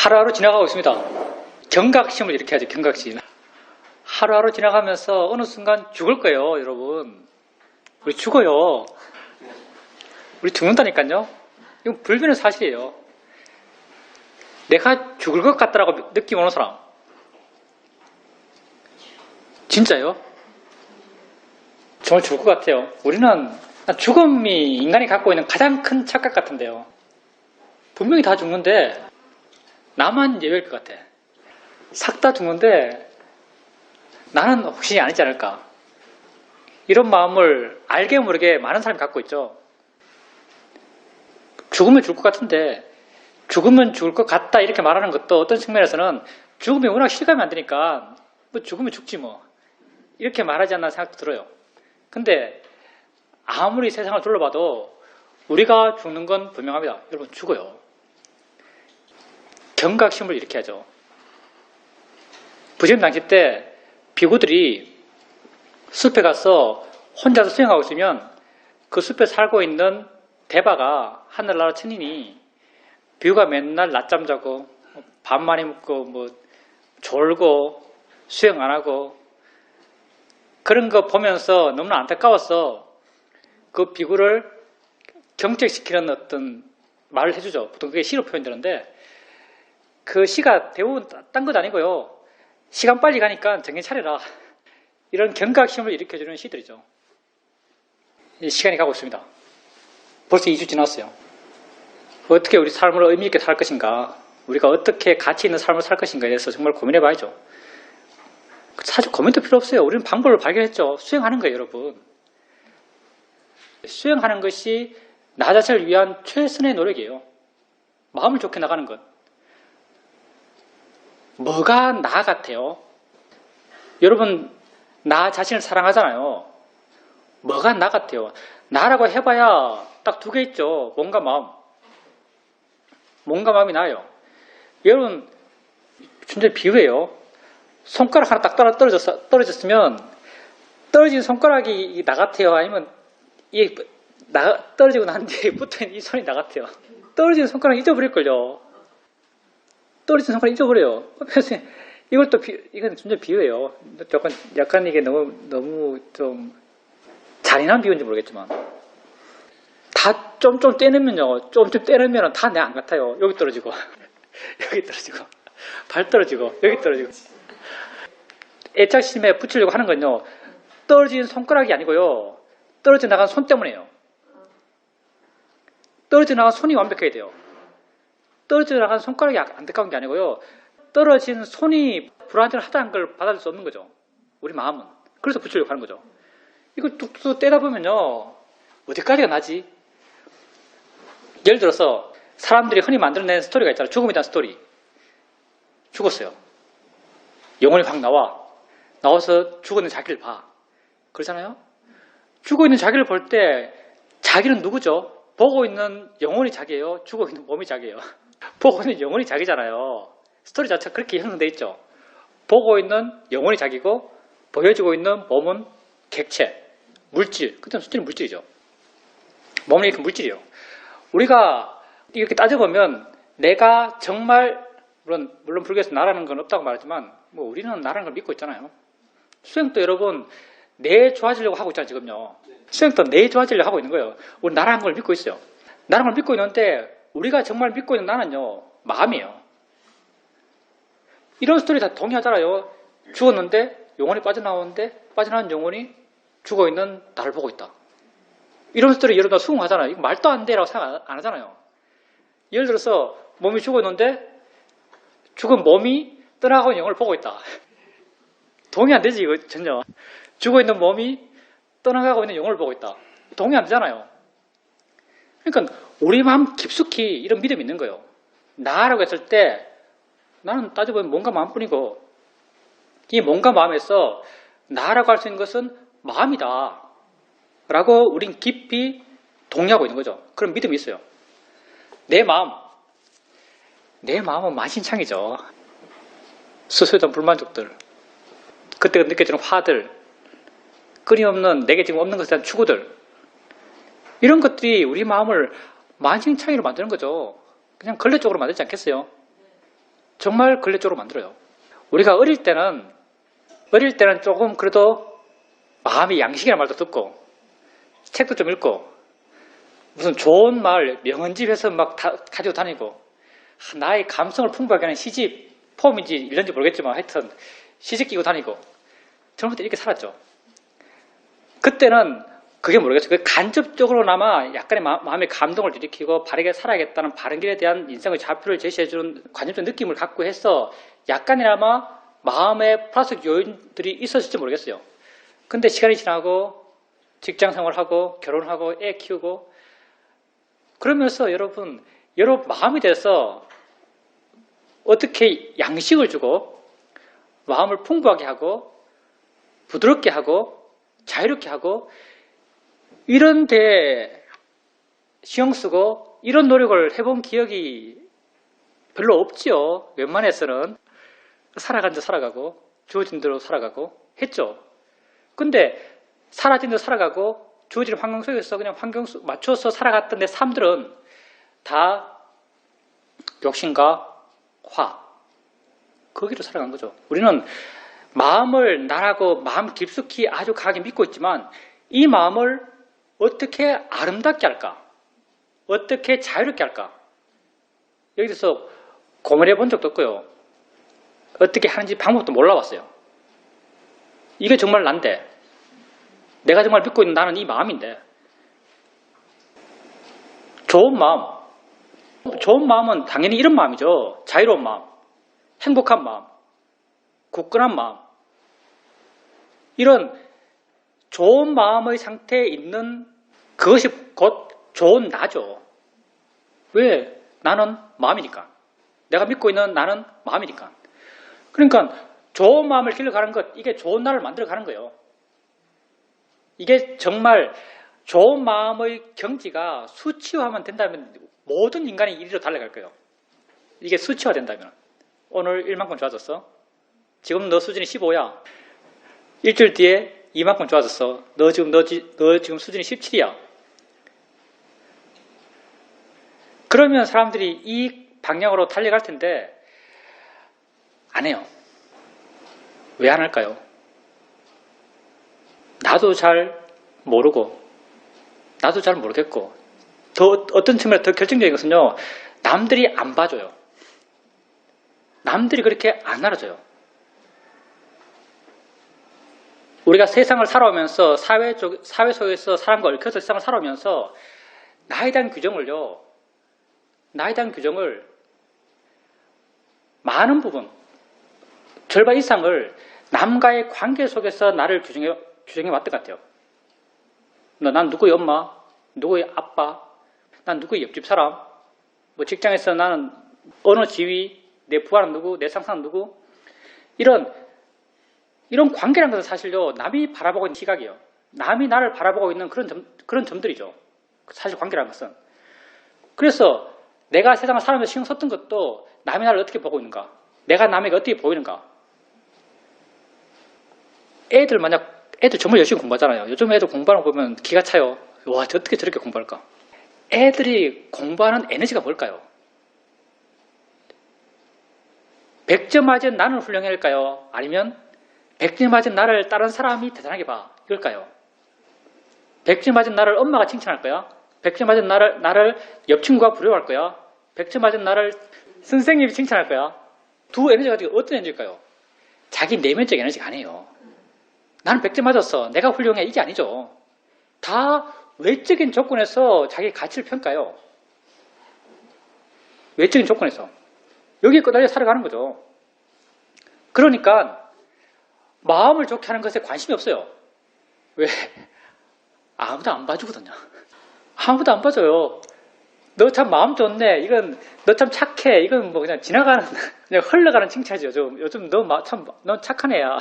하루하루 지나가고 있습니다. 경각심을 이렇게 하죠. 경각심. 하루하루 지나가면서 어느 순간 죽을 거예요, 여러분. 우리 죽어요. 우리 죽는다니까요. 이건 불변의 사실이에요. 내가 죽을 것 같다라고 느낌 오는 사람. 진짜요? 정말 죽을 것 같아요. 우리는 죽음이 인간이 갖고 있는 가장 큰 착각 같은데요. 분명히 다 죽는데 나만 예외일 것 같아. 싹 다 죽는데 나는 혹시 아니지 않을까. 이런 마음을 알게 모르게 많은 사람이 갖고 있죠. 죽으면 죽을 것 같은데 죽으면 죽을 것 같다 이렇게 말하는 것도 어떤 측면에서는 죽음이 워낙 실감이 안 되니까 뭐 죽으면 죽지 뭐 이렇게 말하지 않나 생각도 들어요. 근데 아무리 세상을 둘러봐도 우리가 죽는 건 분명합니다. 여러분 죽어요. 경각심을 이렇게 하죠. 부처님 당시 때 비구들이 숲에 가서 혼자서 수행하고 있으면 그 숲에 살고 있는 대바가 하늘나라 천인이 비구가 맨날 낮잠 자고 밥 많이 먹고 뭐 졸고 수행 안 하고 그런 거 보면서 너무나 안타까워서 그 비구를 경책시키는 어떤 말을 해주죠. 보통 그게 시로 표현되는데 그 시가 대부분 딴 것 아니고요. 시간 빨리 가니까 정신 차려라. 이런 경각심을 일으켜주는 시들이죠. 시간이 가고 있습니다. 벌써 2주 지났어요. 어떻게 우리 삶을 의미 있게 살 것인가, 우리가 어떻게 가치 있는 삶을 살 것인가에 대해서 정말 고민해 봐야죠. 사실 고민도 필요 없어요. 우리는 방법을 발견했죠. 수행하는 거예요, 여러분. 수행하는 것이 나 자신을 위한 최선의 노력이에요. 마음을 좋게 나가는 것. 뭐가 나 같아요? 여러분, 나 자신을 사랑하잖아요. 뭐가 나 같아요? 나라고 해봐야 딱 두 개 있죠. 몸과 마음. 몸과 마음이 나요. 여러분, 진짜 비유예요. 손가락 하나 딱 떨어졌으면 떨어진 손가락이 나 같아요? 아니면 이게 떨어지고 난 뒤에 붙어있는 이 손이 나 같아요? 떨어진 손가락 잊어버릴걸요. 떨어진 손가락 잊어버려요. 그래서 이건 진짜 비유예요. 약간 이게 너무 좀 잔인한 비유인지 모르겠지만 다 좀 떼내면요. 좀 떼내면 다 내 안 같아요. 여기 떨어지고 여기 떨어지고 발 떨어지고 여기 떨어지고 애착심에 붙이려고 하는 건요. 떨어진 손가락이 아니고요. 떨어져 나간 손 때문에요. 떨어져 나간 손이 완벽해야 돼요. 떨어져 나간 손가락이 안타까운 게 아니고요. 떨어진 손이 불안정하다는 걸 받아들일 수 없는 거죠. 우리 마음은. 그래서 붙이려고 하는 거죠. 이걸 뚝뚝 떼다 보면요. 어디까지가 나지? 예를 들어서 사람들이 흔히 만들어내는 스토리가 있잖아요. 죽음에 대한 스토리. 죽었어요. 영혼이 확 나와서 죽어있는 자기를 봐. 그러잖아요. 죽어있는 자기를 볼 때 자기는 누구죠? 보고 있는 영혼이 자기예요? 죽어있는 몸이 자기예요? 보고 있는 영혼이 자기잖아요. 스토리 자체가 그렇게 형성되어 있죠. 보고 있는 영혼이 자기고 보여지고 있는 몸은 객체, 물질. 그때는 수질은 물질이죠. 몸은 이렇게 물질이에요. 우리가 이렇게 따져보면 내가 정말 물론 불교에서 나라는 건 없다고 말하지만 뭐 우리는 나라는 걸 믿고 있잖아요. 수행도 여러분 내 좋아지려고 하고 있잖아요. 지금요. 수행도 내 좋아지려고 하고 있는 거예요. 우리 나라는 걸 믿고 있어요. 나라는 걸 믿고 있는데 우리가 정말 믿고 있는 나는요. 마음이에요. 이런 스토리 다 동의하잖아요. 죽었는데 영혼이 빠져나오는데 빠져나온 영혼이 죽어있는 나를 보고 있다. 이런 스토리 여러분 다 수긍하잖아요. 이거 말도 안 돼라고 생각 안 하잖아요. 예를 들어서 몸이 죽었는데 죽은 몸이 떠나가고 영혼을 보고 있다. 동의 안 되지 이거 전혀. 죽어있는 몸이 떠나가고 있는 영혼을 보고 있다. 동의 안 되잖아요. 그러니까 우리 마음 깊숙이 이런 믿음이 있는 거예요. 나라고 했을 때 나는 따져보면 몸과 마음뿐이고 이 몸과 마음에서 나라고 할 수 있는 것은 마음이다 라고 우린 깊이 동의하고 있는 거죠. 그런 믿음이 있어요. 내 마음은 만신창이죠. 스스로에 불만족들, 그때가 느껴지는 화들, 끊임없는 내게 지금 없는 것에 대한 추구들, 이런 것들이 우리 마음을 만신창이로 만드는 거죠. 그냥 걸레 쪽으로 만들지 않겠어요? 정말 걸레쪽으로 만들어요. 우리가 어릴 때는 조금 그래도 마음이 양식이라는 말도 듣고 책도 좀 읽고 무슨 좋은 말 명언집에서 막 가지고 다니고 나의 감성을 풍부하게 하는 시집 폼인지 일런지 모르겠지만 하여튼 시집 끼고 다니고 젊을 때 이렇게 살았죠. 그때는 그게 모르겠어요. 간접적으로나마 약간의 마음의 감동을 일으키고 바르게 살아야겠다는 바른 길에 대한 인생의 좌표를 제시해주는 관념적 느낌을 갖고 해서 약간이나마 마음의 플러스 요인들이 있었을지 모르겠어요. 근데 시간이 지나고 직장생활하고 결혼하고 애 키우고 그러면서 여러분 마음이 돼서 어떻게 양식을 주고 마음을 풍부하게 하고 부드럽게 하고 자유롭게 하고 이런 데 신경 쓰고 이런 노력을 해본 기억이 별로 없지요. 웬만해서는 살아간 데 살아가고 주어진 대로 살아가고 했죠. 근데 사라진 대로 살아가고 주어진 환경 속에서 그냥 환경 맞춰서 살아갔던 내 삶들은 다 욕심과 화 거기로 살아간 거죠. 우리는 마음을 나라고 마음 깊숙이 아주 강하게 믿고 있지만 이 마음을 어떻게 아름답게 할까? 어떻게 자유롭게 할까? 여기서 고민해 본 적도 없고요. 어떻게 하는지 방법도 몰라봤어요. 이게 정말 난데 내가 정말 믿고 있는 나는 이 마음인데 좋은 마음은 당연히 이런 마음이죠. 자유로운 마음, 행복한 마음, 굳건한 마음 이런 좋은 마음의 상태에 있는 그것이 곧 좋은 나죠. 왜? 나는 마음이니까. 내가 믿고 있는 나는 마음이니까. 그러니까 좋은 마음을 길러가는 것, 이게 좋은 나를 만들어가는 거예요. 이게 정말 좋은 마음의 경지가 수치화만 된다면 모든 인간이 이리로 달려갈 거예요. 이게 수치화된다면. 오늘 1만큼 좋아졌어. 지금 너 수준이 15야. 일주일 뒤에 2만큼 좋아졌어. 너 지금 수준이 17이야. 그러면 사람들이 이 방향으로 달려갈 텐데 안 해요. 왜 안 할까요? 나도 잘 모르고 나도 잘 모르겠고 더 어떤 측면에서 더 결정적인 것은요. 남들이 안 봐줘요. 남들이 그렇게 안 알아줘요. 우리가 세상을 살아오면서 사회 속에서 사람과 얽혀서 세상을 살아오면서 나에 대한 규정을 많은 부분, 절반 이상을 남과의 관계 속에서 나를 규정해 왔던 것 같아요. 난 누구의 엄마, 누구의 아빠, 난 누구의 옆집 사람, 뭐 직장에서 나는 어느 지위, 내 부하는 누구, 내 상사는 누구, 이런 관계라는 것은 사실요, 남이 바라보고 있는 시각이에요. 남이 나를 바라보고 있는 그런 점들이죠. 사실 관계라는 것은. 그래서 내가 세상을 살아가면서 신경 썼던 것도 남이 나를 어떻게 보고 있는가, 내가 남에게 어떻게 보이는가. 애들 정말 열심히 공부하잖아요. 요즘 애들 공부하는 거 보면 기가 차요. 와, 어떻게 저렇게 공부할까? 애들이 공부하는 에너지가 뭘까요? 100점 맞은 나는 훌륭해야 할까요? 아니면 100점 맞은 나를 다른 사람이 대단하게 봐. 이걸까요? 100점 맞은 나를 엄마가 칭찬할 거야? 100점 맞은 나를 옆 친구가 부러워할 거야? 100점 맞은 나를 선생님이 칭찬할 거야? 두 에너지가 어떤 에너지일까요? 자기 내면적 에너지가 아니에요. 나는 100점 맞았어. 내가 훌륭해. 이게 아니죠. 다 외적인 조건에서 자기 가치를 평가해요. 외적인 조건에서. 여기에 끄달려 살아가는 거죠. 그러니까 마음을 좋게 하는 것에 관심이 없어요. 왜? 아무도 안 봐주거든요. 아무도 안 봐줘요. 너 참 마음 좋네. 이건 너 참 착해. 이건 뭐 그냥 지나가는 그냥 흘러가는 칭찬이죠. 요즘 너 착한 애야.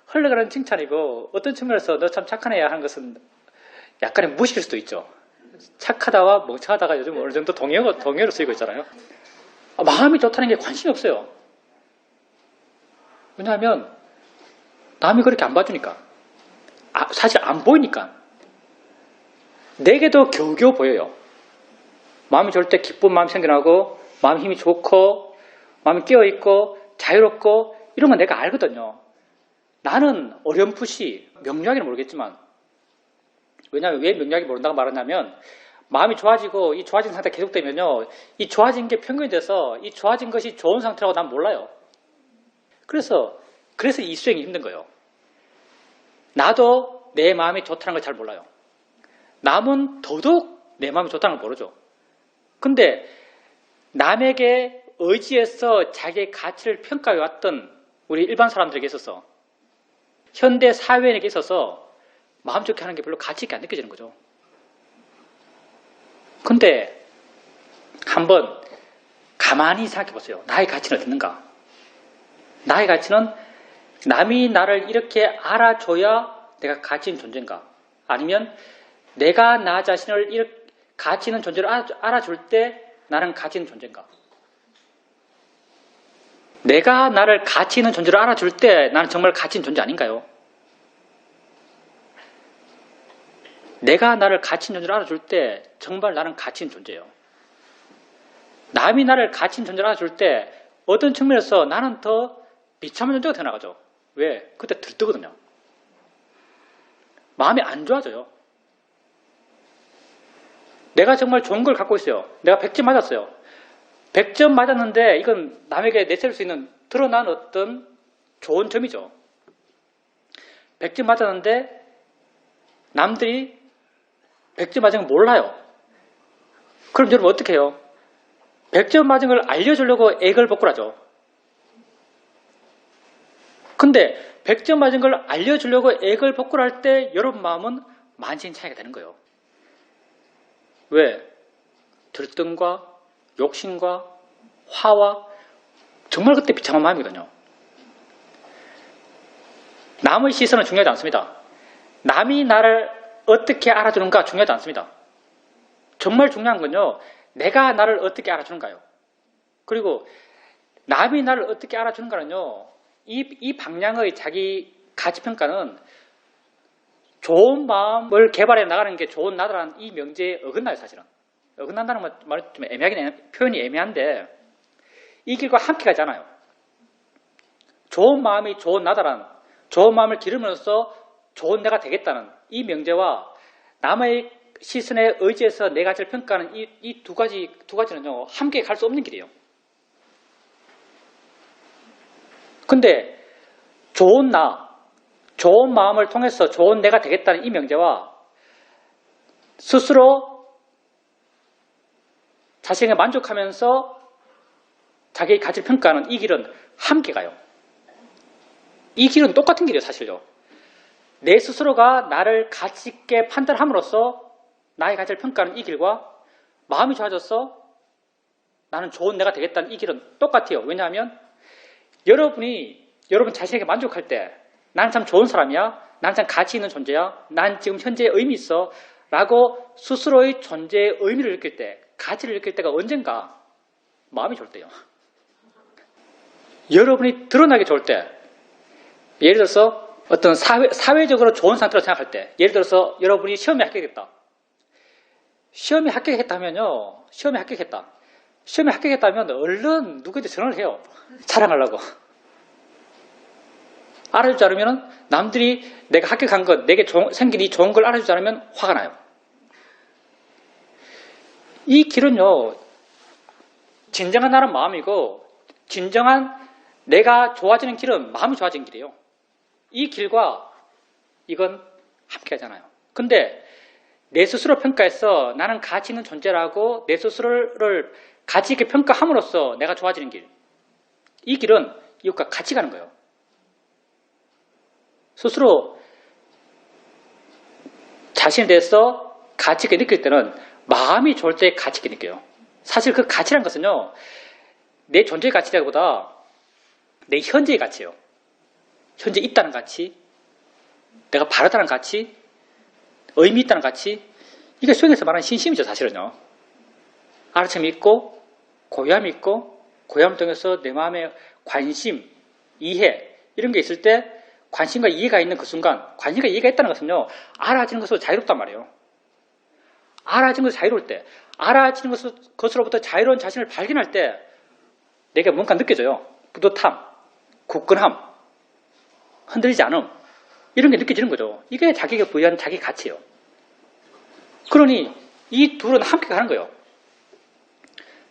흘러가는 칭찬이고 어떤 측면에서 너 참 착한 애야 하는 것은 약간의 무식일 수도 있죠. 착하다와 멍청하다가 요즘 어느 정도 동의어로 쓰이고 있잖아요. 마음이 좋다는 게 관심이 없어요. 왜냐하면 남이 그렇게 안 봐주니까. 사실 안 보이니까. 내게도 겨우겨우 보여요. 마음이 좋을 때 기쁜 마음이 생겨나고 마음 힘이 좋고 마음이 깨어있고 자유롭고 이런 건 내가 알거든요. 나는 어렴풋이 명료하게는 모르겠지만, 왜냐하면 왜 명료하게 모른다고 말하냐면 마음이 좋아지고 이 좋아진 상태가 계속되면요, 이 좋아진 게 평균이 돼서 이 좋아진 것이 좋은 상태라고 난 몰라요. 그래서 이 수행이 힘든 거예요. 나도 내 마음이 좋다는 걸 잘 몰라요. 남은 더더욱 내 마음이 좋다는 걸 모르죠. 근데 남에게 의지해서 자기의 가치를 평가해왔던 우리 일반 사람들에게 있어서, 현대 사회인에게 있어서 마음 좋게 하는 게 별로 가치 있게 안 느껴지는 거죠. 근데 한번 가만히 생각해 보세요. 나의 가치는 어땠는가? 나의 가치는 남이 나를 이렇게 알아줘야 내가 가치 있는 존재인가? 아니면 내가 나 자신을 이렇게 가치 있는 존재를 알아줄 때 나는 가치 있는 존재인가? 내가 나를 가치 있는 존재로 알아줄 때 나는 정말 가치 있는 존재 아닌가요? 내가 나를 가치 있는 존재로 알아줄 때 정말 나는 가치 있는 존재예요. 남이 나를 가치 있는 존재로 알아줄 때 어떤 측면에서 나는 더 비참한 존재가 되어나가죠. 왜? 그때 들뜨거든요. 마음이 안 좋아져요. 내가 정말 좋은 걸 갖고 있어요. 내가 100점 맞았어요. 100점 맞았는데 이건 남에게 내세울 수 있는 드러난 어떤 좋은 점이죠. 100점 맞았는데 남들이 100점 맞은 걸 몰라요. 그럼 여러분 어떻게 해요? 100점 맞은 걸 알려주려고 애걸복걸하죠. 근데 100점 맞은 걸 알려주려고 애걸복걸할 때 여러분 마음은 만신창이가 되는 거예요. 왜? 들뜸과 욕심과 화와 정말 그때 비참한 마음이거든요. 남의 시선은 중요하지 않습니다. 남이 나를 어떻게 알아주는가 중요하지 않습니다. 정말 중요한 건요, 내가 나를 어떻게 알아주는가요. 그리고 남이 나를 어떻게 알아주는가는요, 이 방향의 자기 가치평가는 좋은 마음을 개발해 나가는 게 좋은 나다라는 이 명제에 어긋나요, 사실은. 어긋난다는 말이 좀 표현이 애매한데, 이 길과 함께 가지 않아요. 좋은 마음이 좋은 나다라는, 좋은 마음을 기르면서 좋은 내가 되겠다는 이 명제와 남의 시선에 의지해서 내 가치를 평가하는 이 두 가지는요, 함께 갈 수 없는 길이에요. 근데 좋은 마음을 통해서 좋은 내가 되겠다는 이 명제와 스스로 자신에게 만족하면서 자기의 가치를 평가하는 이 길은 함께 가요. 이 길은 똑같은 길이에요, 사실요. 내 스스로가 나를 가치 있게 판단함으로써 나의 가치를 평가하는 이 길과 마음이 좋아져서 나는 좋은 내가 되겠다는 이 길은 똑같아요. 왜냐하면 여러분 자신에게 만족할 때 나는 참 좋은 사람이야, 나는 참 가치 있는 존재야, 난 지금 현재에 의미 있어 라고 스스로의 존재의 의미를 느낄 때, 가치를 느낄 때가 언젠가 마음이 좋을 때요. 여러분이 드러나기 좋을 때, 예를 들어서 어떤 사회적으로 좋은 상태로 생각할 때, 예를 들어서 여러분이 시험에 합격했다. 시험에 합격했다면요, 시험에 합격했다면 얼른 누구한테 전화를 해요. 자랑하려고. 알아주지 않으면 남들이 내가 합격한 것, 내게 생긴 이 좋은 걸 알아주지 않으면 화가 나요. 이 길은요, 진정한 나는 마음이고, 진정한 내가 좋아지는 길은 마음이 좋아지는 길이에요. 이 길과 이건 함께 하잖아요. 근데 내 스스로 평가해서 나는 가치 있는 존재라고 내 스스로를 가치 있게 평가함으로써 내가 좋아지는 길. 이 길은 이것과 같이 가는 거예요. 스스로 자신에 대해서 가치 있게 느낄 때는 마음이 좋을 때 가치 있게 느껴요. 사실 그 가치라는 것은요, 내 존재의 가치라기보다 내 현재의 가치예요. 현재 있다는 가치, 내가 바르다는 가치, 의미 있다는 가치, 이게 수행에서 말하는 신심이죠, 사실은요. 알아챈이 있고, 고요함이 있고, 고요함을 통해서 내 마음에 관심, 이해, 이런 게 있을 때 관심과 이해가 있는 그 순간, 관심과 이해가 있다는 것은요, 알아지는 것으로 자유롭단 말이에요. 알아지는 것으로 자유로울 때, 알아지는 것으로부터 자유로운 자신을 발견할 때, 내게 뭔가 느껴져요. 뿌듯함, 굳건함, 흔들리지 않음, 이런 게 느껴지는 거죠. 이게 자기가 부여한 자기 가치예요. 그러니 이 둘은 함께 가는 거예요.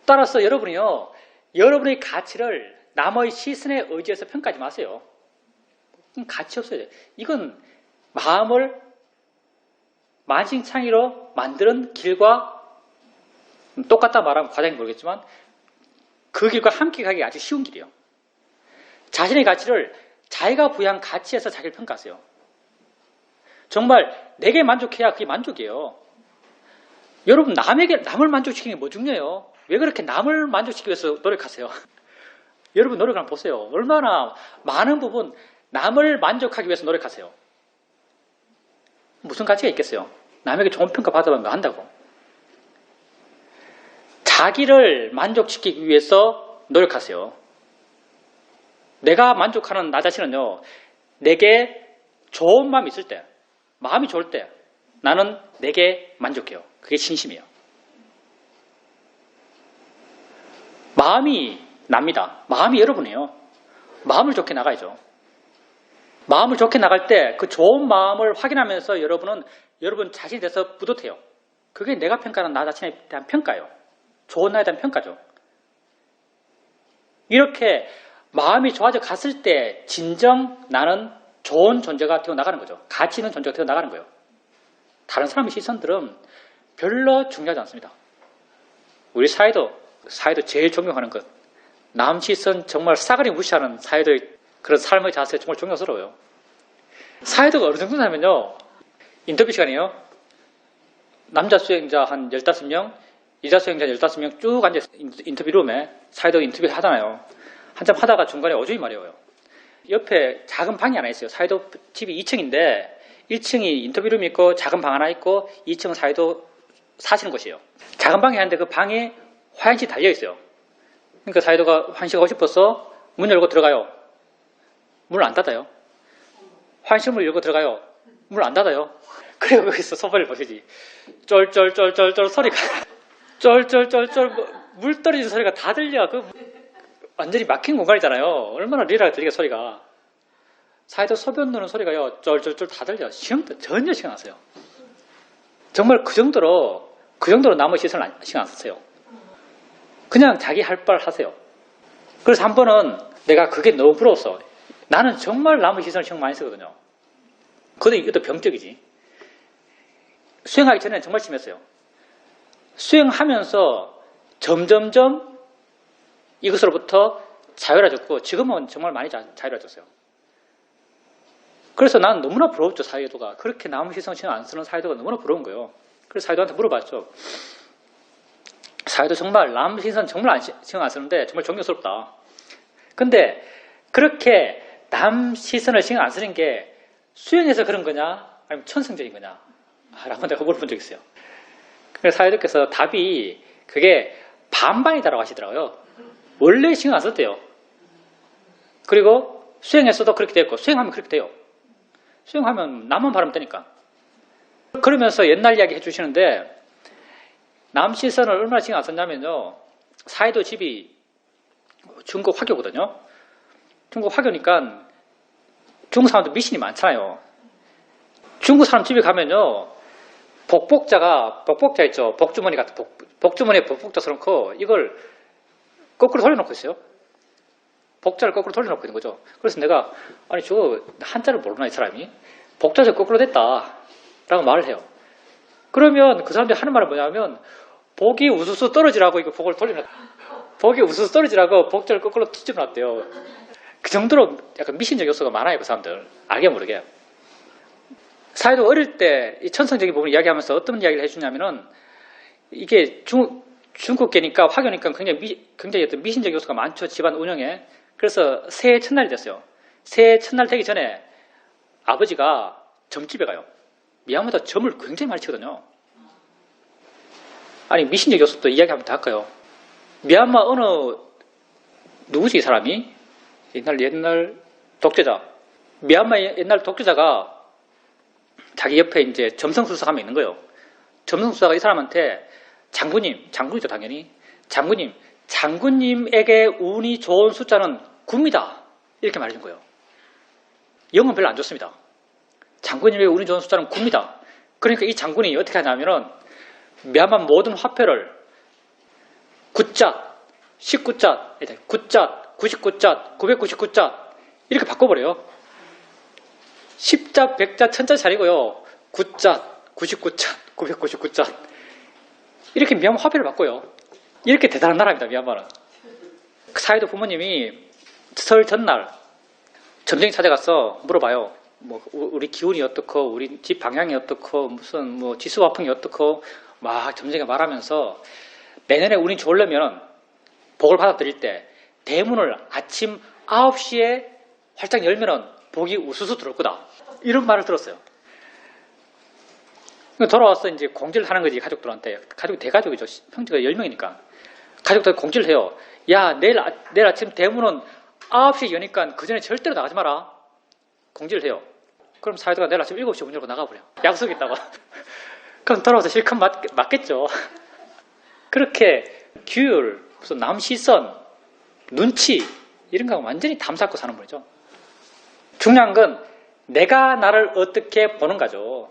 따라서 여러분이요, 여러분의 가치를 남의 시선에 의지해서 평가하지 마세요. 가치 없어요. 이건 마음을 만신창이로 만드는 길과 똑같다 말하면 과장이 모르겠지만 그 길과 함께 가기 아주 쉬운 길이에요. 자신의 가치를 자기가 부여한 가치에서 자기를 평가하세요. 정말 내게 만족해야 그게 만족이에요. 여러분, 남을 만족시키는 게 뭐 중요해요? 왜 그렇게 남을 만족시키기 위해서 노력하세요? 여러분 노력을 한번 보세요. 얼마나 많은 부분 남을 만족하기 위해서 노력하세요. 무슨 가치가 있겠어요? 남에게 좋은 평가 받아보면 한다고. 자기를 만족시키기 위해서 노력하세요. 내가 만족하는 나 자신은요, 내게 좋은 마음이 있을 때, 마음이 좋을 때 나는 내게 만족해요. 그게 진심이에요. 마음이 납니다. 마음이 여러분이에요. 마음을 좋게 나가야죠. 마음을 좋게 나갈 때 그 좋은 마음을 확인하면서 여러분은 여러분 자신에 대해서 뿌듯해요. 그게 내가 평가하는 나 자신에 대한 평가예요. 좋은 나에 대한 평가죠. 이렇게 마음이 좋아져 갔을 때 진정 나는 좋은 존재가 되어 나가는 거죠. 가치 있는 존재가 되어 나가는 거예요. 다른 사람의 시선들은 별로 중요하지 않습니다. 우리 사회도 제일 존경하는 것. 남 시선 정말 싸그리 무시하는 사회도의 그런 삶의 자세 정말 존경스러워요. 사회도가 어느 정도냐면요. 인터뷰 시간이에요. 남자 수행자 한 15명, 여자 수행자 15명 쭉 앉아서 인터뷰룸에 사회도 인터뷰 하잖아요. 한참 하다가 중간에 어조이 말이에요. 옆에 작은 방이 하나 있어요. 사회도 집이 2층인데 1층이 인터뷰룸이 있고 작은 방 하나 있고 2층은 사회도 사시는 곳이에요. 작은 방이 하는데 그 방에 화장실이 달려있어요. 그러니까 사회도가 화장실 가고 싶어서 문 열고 들어가요. 문을 안 닫아요. 화장실 문 열고 들어가요. 문을 안 닫아요. 그리고 거기서 소파를 보시지. 쫄쫄쫄쫄쫄 소리가 쫄쫄쫄쫄 물 떨어지는 소리가 다 들려. 그 완전히 막힌 공간이잖아요. 얼마나 리얼하게 들리게 소리가. 사회도 소변 누는 소리가요. 쫄쫄쫄 다 들려. 전혀 신경 안 써요. 정말 그 정도로 남의 시선을 신경 안 쓰세요. 그냥 자기 할 바 하세요. 그래서 한 번은 내가 그게 너무 부러웠어. 나는 정말 남의 시선을 신경 많이 쓰거든요. 근데 이것도 병적이지. 수행하기 전에는 정말 심했어요. 수행하면서 점점점 이것으로부터 자유로워졌고 지금은 정말 많이 자유로워졌어요. 그래서 난 너무나 부러웠죠. 사회도가. 그렇게 남의 시선을 신경 안 쓰는 사회도가 너무나 부러운 거예요. 그래서 사회도한테 물어봤죠. 사회도 정말 남 시선 정말 신경 안 쓰는데 정말 존경스럽다. 근데 그렇게 남 시선을 신경 안 쓰는 게 수행해서 그런 거냐 아니면 천성적인 거냐 라고 내가 물어본 적이 있어요. 그래서 사회도께서 답이 그게 반반이다라고 하시더라고요. 원래 신경 안 썼대요. 그리고 수행했어도 그렇게 됐고 수행하면 그렇게 돼요. 수행하면 남만 바라면 되니까. 그러면서 옛날 이야기 해주시는데 남 시선을 얼마나 신경 안 썼냐면요. 사회도 집이 중국 화교거든요. 중국 화교니까 중국 사람들 미신이 많잖아요. 중국 사람 집에 가면요. 복복자 있죠. 복주머니 같은 복주머니에 복복자 써놓고 이걸 거꾸로 돌려놓고 있어요. 복자를 거꾸로 돌려놓고 있는 거죠. 그래서 내가 아니 저거 한자를 모르나 이 사람이 복자가 거꾸로 됐다 라고 말을 해요. 그러면 그 사람들이 하는 말은 뭐냐면 복이 우수수 떨어지라고 이거 복을 돌려놨 복이 우수수 떨어지라고 복자를 거꾸로 뒤집어놨대요. 그 정도로 약간 미신적 요소가 많아요. 그 사람들. 알게 모르게. 사회도 어릴 때 이 천성적인 부분을 이야기하면서 어떤 이야기를 해주냐면은 이게 중국계니까 화교니까 굉장히 어떤 미신적 요소가 많죠. 집안 운영에. 그래서 새해 첫날이 됐어요. 새해 첫날 되기 전에 아버지가 점집에 가요. 미얀마도 점을 굉장히 많이 치거든요. 아니 미신적 요소도 이야기하면 다 할까요? 미얀마 누구지 이 사람이? 옛날 독재자. 미얀마 옛날 독재자가 자기 옆에 이제 점성수사가 있는 거예요. 점성수사가 이 사람한테 장군이죠 당연히. 장군님 장군님에게 운이 좋은 숫자는 9입니다. 이렇게 말해준 거예요. 0은 별로 안 좋습니다. 장군님에게 운이 좋은 숫자는 9입니다. 그러니까 이 장군이 어떻게 하냐면은 미얀마 모든 화폐를 9자, 19자, 9자, 99자, 999자 이렇게 바꿔버려요. 10자, 100자, 1000자 차리고요. 9자, 99자, 999자 이렇게 미얀마 화폐를 바꿔요. 이렇게 대단한 나라입니다. 미얀마는. 사이도 부모님이 설 전날 점쟁이 찾아가서 물어봐요. 뭐 우리 기운이 어떻고 우리 집 방향이 어떻고 무슨 뭐 지수화풍이 어떻고 막 점쟁이가 말하면서 내년에 운이 좋으려면 복을 받아들일 때 대문을 아침 9시에 활짝 열면은 복이 우수수 들어올 거다. 이런 말을 들었어요. 돌아와서 이제 공지를 하는 거지, 가족들한테. 가족이 대가족이죠. 형제가 10명이니까. 가족들 공지를 해요. 야, 내일 아침 대문은 9시에 여니까 그 전에 절대로 나가지 마라. 공지를 해요. 그럼 사회도가 내일 아침 7시에 문 열고 나가버려. 약속 있다고. 그럼 돌아와서 실컷 맞겠죠. 그렇게 규율, 무슨 남 시선, 눈치 이런 거 완전히 담쌓고 사는 분이죠. 중요한 건 내가 나를 어떻게 보는가죠.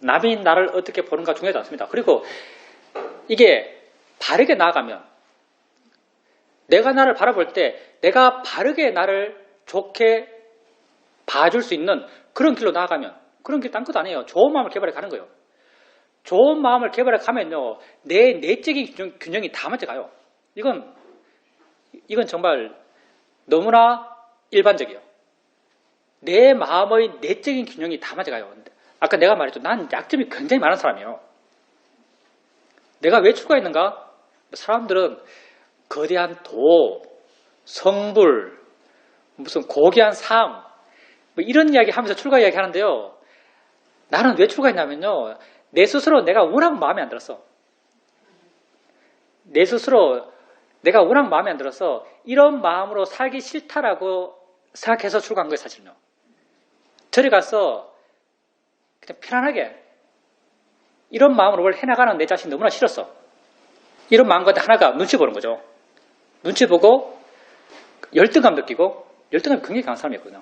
남이 나를 어떻게 보는가 중요하지 않습니다. 그리고 이게 바르게 나아가면 내가 나를 바라볼 때 내가 바르게 나를 좋게 봐줄 수 있는 그런 길로 나아가면 그런 길 딴 것도 아니에요. 좋은 마음을 개발해 가는 거예요. 좋은 마음을 개발해 가면요. 내 내적인 균형이 다 맞아가요. 이건 정말 너무나 일반적이에요. 내 마음의 내적인 균형이 다 맞아가요. 아까 내가 말했죠. 난 약점이 굉장히 많은 사람이에요. 내가 왜 출가했는가? 사람들은 거대한 도, 성불, 무슨 고귀한 삶 뭐 이런 이야기 하면서 출가 이야기 하는데요. 나는 왜 출가했냐면요. 내 스스로 내가 워낙 마음에 안 들었어. 내 스스로 내가 워낙 마음에 안 들어서 이런 마음으로 살기 싫다라고 생각해서 출가한 거예요. 사실은요. 절에 가서 그냥 편안하게 이런 마음으로 뭘 해나가는 내 자신이 너무나 싫었어. 이런 마음과 하나가 눈치 보는 거죠. 눈치 보고 열등감 느끼고 열등감이 굉장히 강한 사람이었거든요.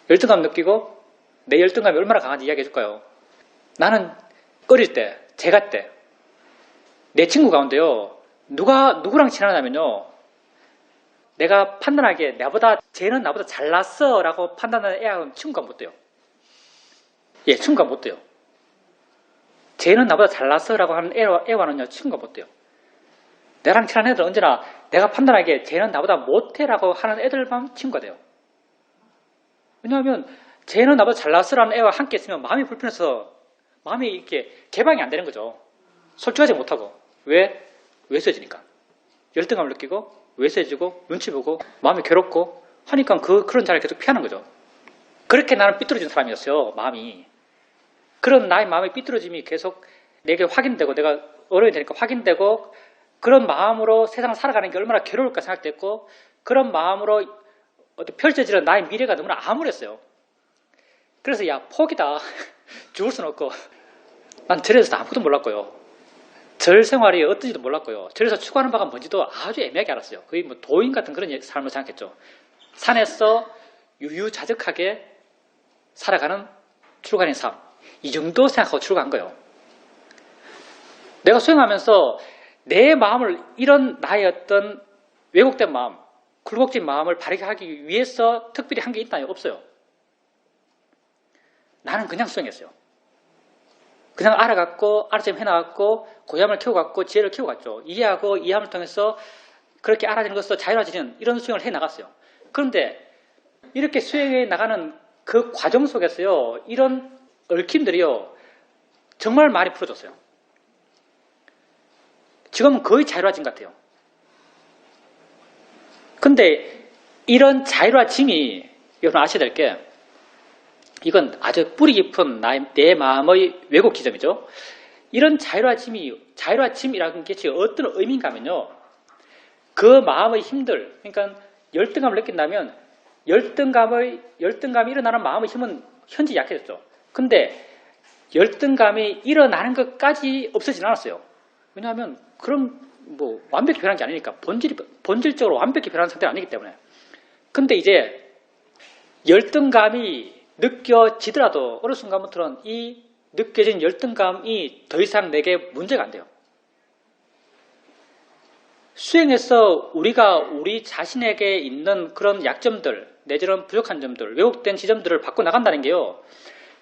열등감 느끼고 내 열등감이 얼마나 강한지 이야기해 줄까요? 나는 어릴 때, 제가 때 내 친구 가운데요. 누구랑 친하냐면요. 내가 판단하기에 쟤는 나보다 잘났어 라고 판단하는 애하고는 친구가 못 돼요. 예, 친구가 못 돼요. 쟤는 나보다 잘났어 라고 하는 애와는요, 친구가 못 돼요. 내랑 친한 애들은 언제나 내가 판단하기에 쟤는 나보다 못해 라고 하는 애들만 친구가 돼요. 왜냐하면 쟤는 나보다 잘났어 라는 애와 함께 있으면 마음이 불편해서 마음이 이렇게 개방이 안 되는 거죠. 솔직하지 못하고. 왜? 외세지니까. 열등감을 느끼고, 외세지고, 눈치 보고, 마음이 괴롭고 하니까 그런 자리를 계속 피하는 거죠. 그렇게 나는 삐뚤어진 사람이었어요. 마음이. 그런 나의 마음의 삐뚤어짐이 계속 내게 확인되고 내가 어른이 되니까 확인되고 그런 마음으로 세상을 살아가는 게 얼마나 괴로울까 생각됐고 그런 마음으로 펼쳐지는 나의 미래가 너무나 암울했어요. 그래서 야 포기다. 죽을 수는 없고 난 절에서 아무것도 몰랐고요. 절 생활이 어떤지도 몰랐고요. 절에서 추구하는 바가 뭔지도 아주 애매하게 알았어요. 거의 뭐 도인 같은 그런 삶을 생각했죠. 산에서 유유자적하게 살아가는 출가인 삶. 이 정도 생각하고 출가한 거예요. 내가 수행하면서 내 마음을 이런 나의 어떤 왜곡된 마음, 굴곡진 마음을 바르게 하기 위해서 특별히 한 게 있나요? 없어요. 나는 그냥 수행했어요. 그냥 알아갖고 알아서 해나갔고 고함을 키워갔고 지혜를 키워갔죠. 이해하고 이해함을 통해서 그렇게 알아지는 것으로 자유로워지는 이런 수행을 해나갔어요. 그런데 이렇게 수행해 나가는 그 과정 속에서요. 이런 얽힘들이요. 정말 많이 풀어졌어요. 지금은 거의 자유로워진 것 같아요. 근데 이런 자유로워짐이 여러분 아셔야 될 게 이건 아주 뿌리 깊은 내 마음의 왜곡 지점이죠. 이런 자유로워짐이라는 게 어떤 의미인가 하면요. 그 마음의 힘들, 그러니까 열등감을 느낀다면 열등감이 일어나는 마음의 힘은 현재 약해졌죠. 근데 열등감이 일어나는 것까지 없어지진 않았어요. 왜냐하면 그럼 뭐 완벽히 변한 게 아니니까 본질적으로 완벽히 변한 상태가 아니기 때문에. 근데 이제 열등감이 느껴지더라도 어느 순간부터는 이 느껴진 열등감이 더 이상 내게 문제가 안 돼요. 수행에서 우리가 우리 자신에게 있는 그런 약점들, 내지는 부족한 점들, 왜곡된 지점들을 바꿔나간다는 게요.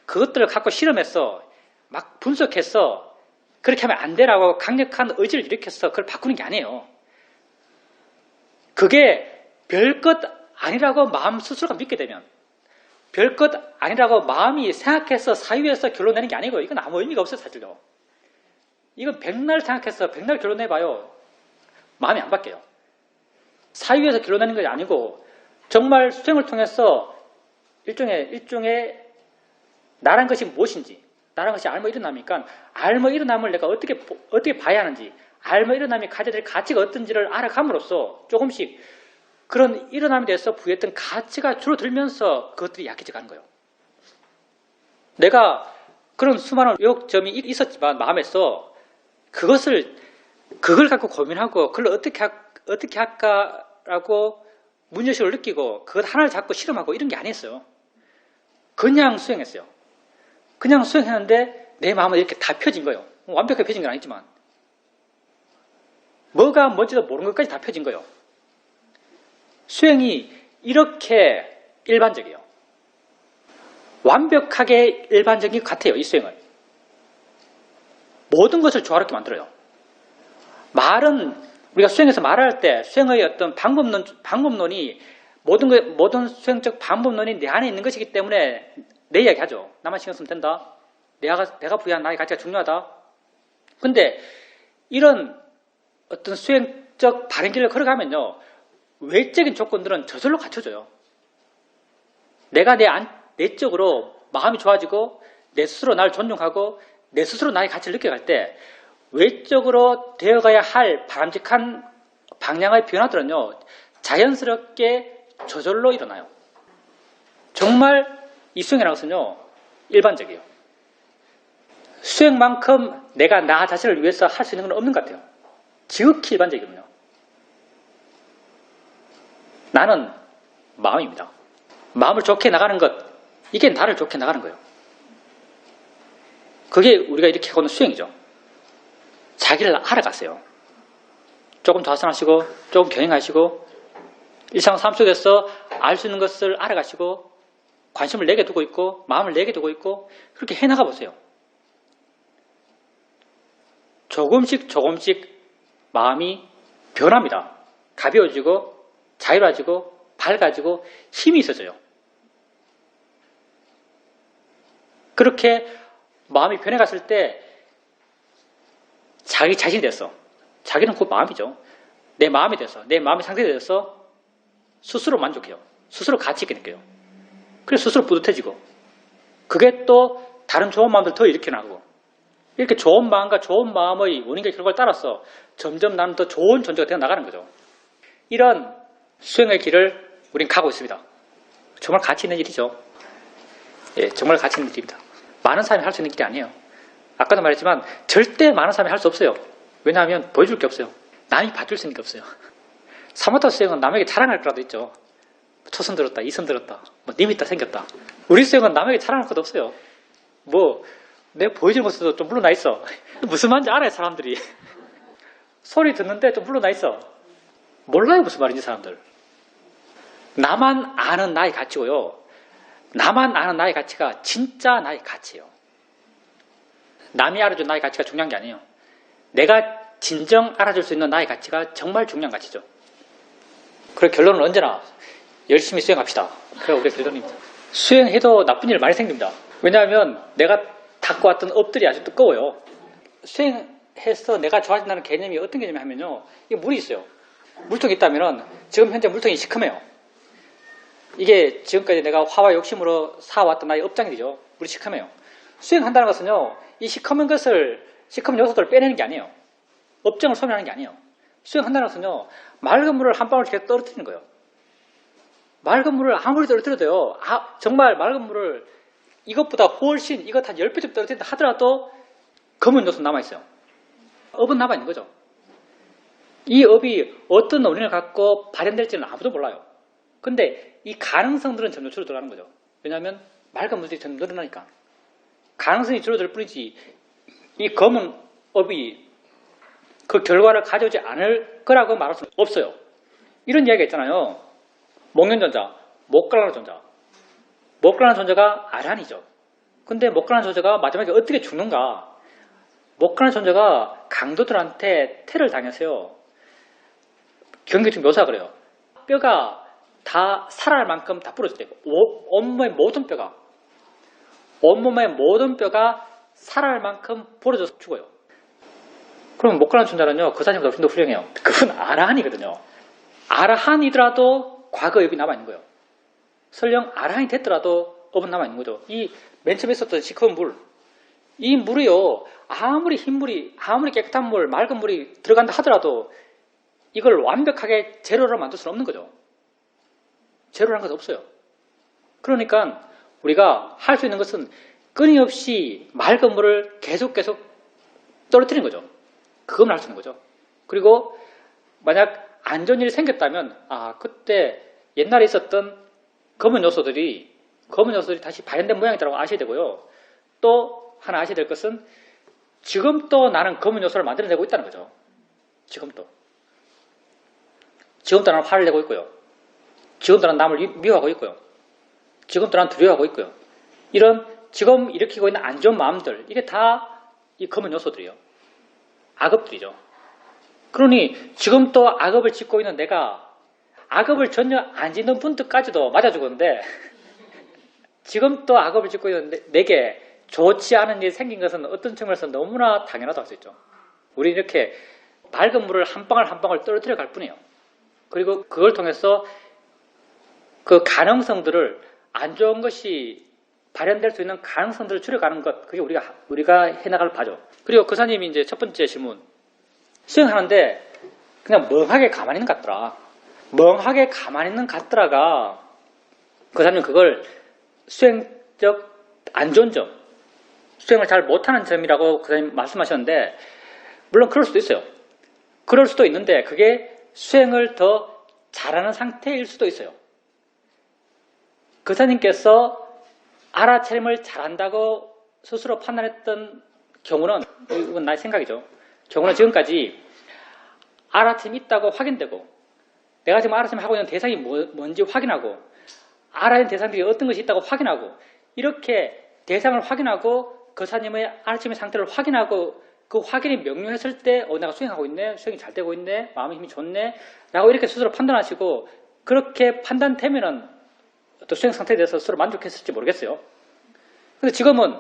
그것들을 갖고 실험해서 막 분석해서 그렇게 하면 안 되라고 강력한 의지를 일으켜서 그걸 바꾸는 게 아니에요. 그게 별것 아니라고 마음 스스로가 믿게 되면, 별것 아니라고 마음이 생각해서 사유해서 결론 내는 게 아니고요. 이건 아무 의미가 없어요, 사실요. 이건 백날 생각해서 백날 결론 내봐요. 마음이 안 바뀌어요. 사유해서 결론 내는 게 아니고 정말 수행을 통해서 일종의 나란 것이 무엇인지, 나란 것이 알모 일어나니까 알모 일어남을 내가 어떻게 봐야 하는지, 알모 일어남이 가져야 될 가치가 어떤지를 알아감으로써 조금씩 그런 일어남에 대해서 부여했던 가치가 줄어들면서 그것들이 약해져 가는 거예요. 내가 그런 수많은 의혹점이 있었지만 마음에서 그걸 갖고 고민하고 그걸 어떻게 할까라고 문제의식을 느끼고 그것 하나를 잡고 실험하고 이런 게 아니었어요. 그냥 수행했어요. 그냥 수행했는데 내 마음은 이렇게 다 펴진 거예요. 완벽하게 펴진 건 아니지만 뭐가 뭔지도 모르는 것까지 다 펴진 거예요. 수행이 이렇게 일반적이에요. 완벽하게 일반적인 것 같아요. 이 수행은. 모든 것을 조화롭게 만들어요. 말은 우리가 수행에서 말할 때 수행의 어떤 방법론이 모든 수행적 방법론이 내 안에 있는 것이기 때문에 내 이야기 하죠. 나만 신경 쓰면 된다. 내가 부여한 나의 가치가 중요하다. 근데 이런 어떤 수행적 바른 길을 걸어가면요. 외적인 조건들은 저절로 갖춰져요. 내가 내적으로 마음이 좋아지고 내 스스로 나를 존중하고 내 스스로 나의 가치를 느껴갈 때 외적으로 되어가야 할 바람직한 방향의 변화들은요. 자연스럽게 저절로 일어나요. 정말 이 수행이라는 것은요. 일반적이에요. 수행만큼 내가 나 자신을 위해서 할 수 있는 건 없는 것 같아요. 지극히 일반적이거든요. 나는 마음입니다. 마음을 좋게 나가는 것, 이게 나를 좋게 나가는 거예요. 그게 우리가 이렇게 하고 있는 수행이죠. 자기를 알아가세요. 조금 좌선하시고 조금 경행하시고 일상삶 속에서 알 수 있는 것을 알아가시고 관심을 내게 두고 있고 마음을 내게 두고 있고 그렇게 해나가 보세요. 조금씩 마음이 변합니다. 가벼워지고 자유로워지고 밝아지고 힘이 있어져요. 그렇게 마음이 변해갔을 때 자기 자신이 돼서, 자기는 곧 마음이죠. 내 마음이 돼서, 내 마음의 상태에 대해서 스스로 만족해요. 스스로 가치 있게 느껴요. 그래서 스스로 뿌듯해지고 그게 또 다른 좋은 마음들 더 일으켜나고 이렇게 좋은 마음과 좋은 마음의 원인과 결과를 따라서 점점 나는 더 좋은 존재가 되어 나가는 거죠. 이런 수행의 길을 우린 가고 있습니다. 정말 가치 있는 일이죠. 예, 정말 가치 있는 일입니다. 많은 사람이 할 수 있는 길이 아니에요. 아까도 말했지만 절대 많은 사람이 할 수 없어요. 왜냐하면 보여줄 게 없어요. 남이 봐줄 수 있는 게 없어요. 사마타 수행은 남에게 자랑할 거라도 있죠. 초선 들었다, 이선 들었다, 뭐 리미터 생겼다. 우리 수행은 남에게 자랑할 것도 없어요. 뭐 내가 보여주는 것에도 좀 물러나 있어. 무슨 말인지 알아요, 사람들이. 소리 듣는데 좀 물러나 있어. 몰라요, 무슨 말인지 사람들. 나만 아는 나의 가치고요. 나만 아는 나의 가치가 진짜 나의 가치예요. 남이 알아준 나의 가치가 중요한 게 아니에요. 내가 진정 알아줄 수 있는 나의 가치가 정말 중요한 가치죠. 그래서 결론은 언제나 열심히 수행합시다. 그게 우리의 결론입니다. 수행해도 나쁜 일 많이 생깁니다. 왜냐하면 내가 닦고 왔던 업들이 아주 두꺼워요. 수행해서 내가 좋아진다는 개념이 어떤 개념이냐면요. 이게 물이 있어요. 물통이 있다면 지금 현재 물통이 시커매요. 이게 지금까지 내가 화와 욕심으로 사왔던 나의 업장이죠. 물이 시커매요. 수행한다는 것은요. 이 시커먼 요소들을 빼내는 게 아니에요. 업장을 소멸하는 게 아니에요. 수행한다는 것은요. 맑은 물을 한 방울 이렇게 떨어뜨리는 거예요. 맑은 물을 아무리 떨어뜨려도요. 정말 맑은 물을 이것보다 훨씬 이것 한 10배 좀 떨어뜨린다 하더라도 검은 요소는 남아있어요. 업은 남아있는 거죠. 이 업이 어떤 원인을 갖고 발현될지는 아무도 몰라요. 근데 이 가능성들은 점점 줄어들어가는 거죠. 왜냐하면 맑은 물질이 점점 늘어나니까. 가능성이 줄어들 뿐이지 이 검은 업이 그 결과를 가져오지 않을 거라고 말할 수는 없어요. 이런 이야기가 있잖아요. 목련전자, 못 가라는 존자. 못 가라는 존재가 아란이죠. 근데 못 가라는 존재가 마지막에 어떻게 죽는가? 못 가라는 존재가 강도들한테 테러를 당해서요. 경기중 묘사가 그래요. 뼈가 다 살아날 만큼 다 부러질 때고 온몸의 모든 뼈가 살아날 만큼 부러져서 죽어요. 그럼 못 가라는 존재는요. 그 사람보다 훨씬 더 훌륭해요. 그건 아라한이거든요. 아라한이더라도 과거 업이 남아있는 거예요. 설령 아라한이 됐더라도 업은 남아있는 거죠. 이 맨 처음에 있었던 시커먼 물, 이 물이요. 아무리 흰물이, 아무리 깨끗한 물, 맑은 물이 들어간다 하더라도 이걸 완벽하게 제로로 만들 수는 없는 거죠. 제로라는 것은 없어요. 그러니까 우리가 할 수 있는 것은 끊임없이 맑은 물을 계속 떨어뜨리는 거죠. 그것만 할 수 있는 거죠. 그리고 만약 안 좋은 일이 생겼다면 그때 옛날에 있었던 검은 요소들이 다시 발현된 모양이라고 아셔야 되고요. 또 하나 아셔야 될 것은 지금 또 나는 검은 요소를 만들어내고 있다는 거죠. 지금도 나는 화를 내고 있고요. 지금도 나는 남을 미워하고 있고요. 지금도 나는 두려워하고 있고요. 이런 지금 일으키고 있는 안 좋은 마음들, 이게 다 이 검은 요소들이에요. 악업들이죠. 그러니 지금 또 악업을 짓고 있는 내가 악업을 전혀 안 짓는 분들까지도 맞아 죽었는데 지금 또 악업을 짓고 있는 내게 좋지 않은 일이 생긴 것은 어떤 측면에서 너무나 당연하다고 할 수 있죠. 우리 이렇게 맑은 물을 한 방울 한 방울 떨어뜨려 갈 뿐이에요. 그리고 그걸 통해서 그 가능성들을 안 좋은 것이 발현될 수 있는 가능성들을 줄여가는 것, 그게 우리가 해나갈 바죠. 그리고 교사님이 이제 첫 번째 질문, 수행하는데 그냥 멍하게 가만히 있는 것 같더라. 멍하게 가만히 있는 것 같더라가 교사님 그걸 수행적 안 좋은 점, 수행을 잘 못하는 점이라고 교사님 말씀하셨는데 물론 그럴 수도 있어요. 그럴 수도 있는데 그게 수행을 더 잘하는 상태일 수도 있어요. 교사님께서 알아차림을 잘한다고 스스로 판단했던 경우는, 이건 나의 생각이죠. 경우는 지금까지 알아차림이 있다고 확인되고 내가 지금 알아차림 하고 있는 대상이 뭔지 확인하고 알아야 하는 대상들이 어떤 것이 있다고 확인하고 이렇게 대상을 확인하고 교사님의 알아차림의 상태를 확인하고 그 확인이 명료했을 때 내가 수행하고 있네, 수행이 잘 되고 있네, 마음의 힘이 좋네 라고 이렇게 스스로 판단하시고 그렇게 판단되면은 또 수행 상태에 대해서 스스로 만족했을지 모르겠어요. 근데 지금은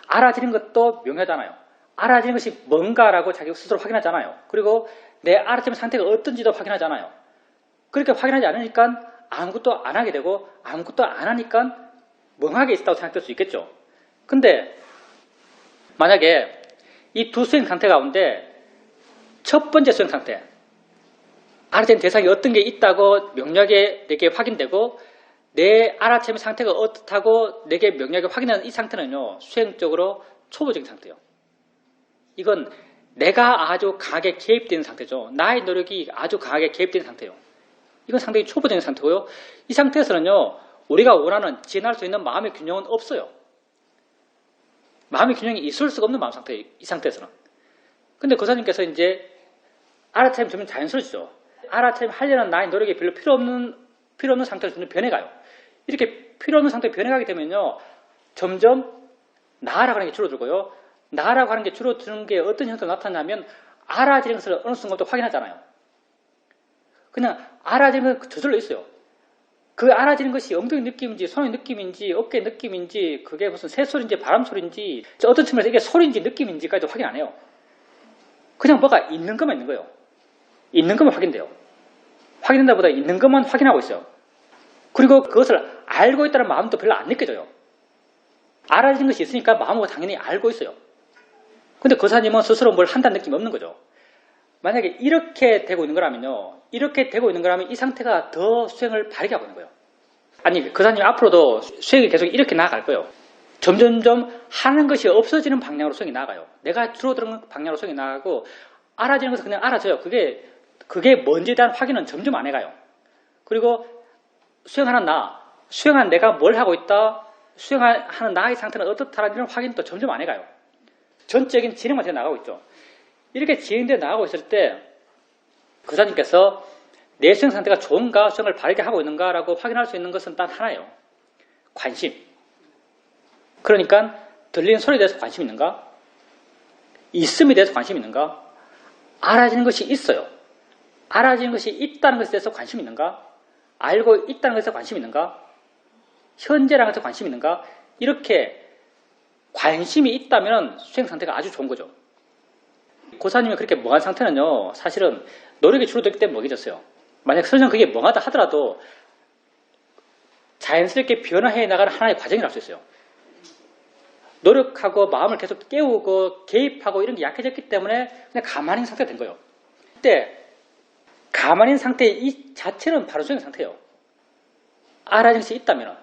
알아지는 것도 명료하잖아요. 알아지는 것이 뭔가라고 자기 스스로 확인하잖아요. 그리고 내 알아차림 상태가 어떤지도 확인하잖아요. 그렇게 확인하지 않으니까 아무것도 안 하게 되고 아무것도 안 하니까 멍하게 있다고 생각될 수 있겠죠. 근데 만약에 이 두 수행 상태 가운데 첫 번째 수행 상태, 알아차림 대상이 어떤 게 있다고 명료하게 내게 확인되고 내 알아차림 상태가 어떻다고 내게 명료하게 확인하는 이 상태는요, 수행적으로 초보적인 상태예요. 이건 내가 아주 강하게 개입되는 상태죠. 나의 노력이 아주 강하게 개입되는 상태예요. 이건 상당히 초보적인 상태고요. 이 상태에서는요, 우리가 원하는 지나갈 수 있는 마음의 균형은 없어요. 마음의 균형이 있을 수가 없는 마음 상태예요. 이 상태에서는. 근데 교사님께서 이제 알아차림 점점 자연스러워지죠. 알아차림 하려는 나의 노력이 별로 필요 없는 상태로 점점 변해가요. 이렇게 필요 없는 상태로 변해가게 되면요, 점점 나라고 하는 게 줄어들고요. 나라고 하는 게 줄어드는 게 어떤 형태로 나타나냐면 알아지는 것을 어느 순간부터 확인하잖아요. 그냥 알아지는 건 저절로 있어요. 그 알아지는 것이 엉덩이 느낌인지 손의 느낌인지 어깨 느낌인지 그게 무슨 새소리인지 바람소리인지 어떤 측면에서 이게 소리인지 느낌인지까지도 확인 안 해요. 그냥 뭐가 있는 것만 있는 거예요. 있는 것만 확인돼요. 확인된다 보다 있는 것만 확인하고 있어요. 그리고 그것을 알고 있다는 마음도 별로 안 느껴져요. 알아지는 것이 있으니까 마음은 당연히 알고 있어요. 근데 교사님은 스스로 뭘 한다는 느낌이 없는 거죠. 만약에 이렇게 되고 있는 거라면요, 이렇게 되고 있는 거라면 이 상태가 더 수행을 바르게 하고 있는 거예요. 아니, 교사님 앞으로도 수행이 계속 이렇게 나아갈 거예요. 점점점 하는 것이 없어지는 방향으로 수행이 나아가요. 내가 줄어드는 방향으로 수행이 나아가고 알아지는 것은 그냥 알아져요. 그게 뭔지에 대한 확인은 점점 안 해가요. 그리고 수행하는 수행한 내가 뭘 하고 있다, 수행하는 나의 상태는 어떻다라는 이런 확인도 점점 안 해가요. 전적인 진행만 돼 나가고 있죠. 이렇게 진행돼 나가고 있을 때 거사님께서 내 수행 상태가 좋은가, 수행을 바르게 하고 있는가라고 확인할 수 있는 것은 단 하나예요. 관심. 그러니까 들리는 소리에 대해서 관심 있는가? 있음에 대해서 관심 있는가? 알아지는 것이 있어요. 알아지는 것이 있다는 것에 대해서 관심 있는가? 알고 있다는 것에 관심 있는가? 현재라는 것에 관심 있는가? 이렇게 관심이 있다면 수행 상태가 아주 좋은 거죠. 고사님이 그렇게 멍한 상태는요, 사실은 노력이 줄어들기 때문에 멍해졌어요. 만약 설령 그게 멍하다 하더라도 자연스럽게 변화해 나가는 하나의 과정이라고 할 수 있어요. 노력하고 마음을 계속 깨우고 개입하고 이런 게 약해졌기 때문에 그냥 가만히 있는 상태가 된 거예요. 그때 가만히 있는 상태 이 자체는 바로 수행 상태예요. 알아진 것이 있다면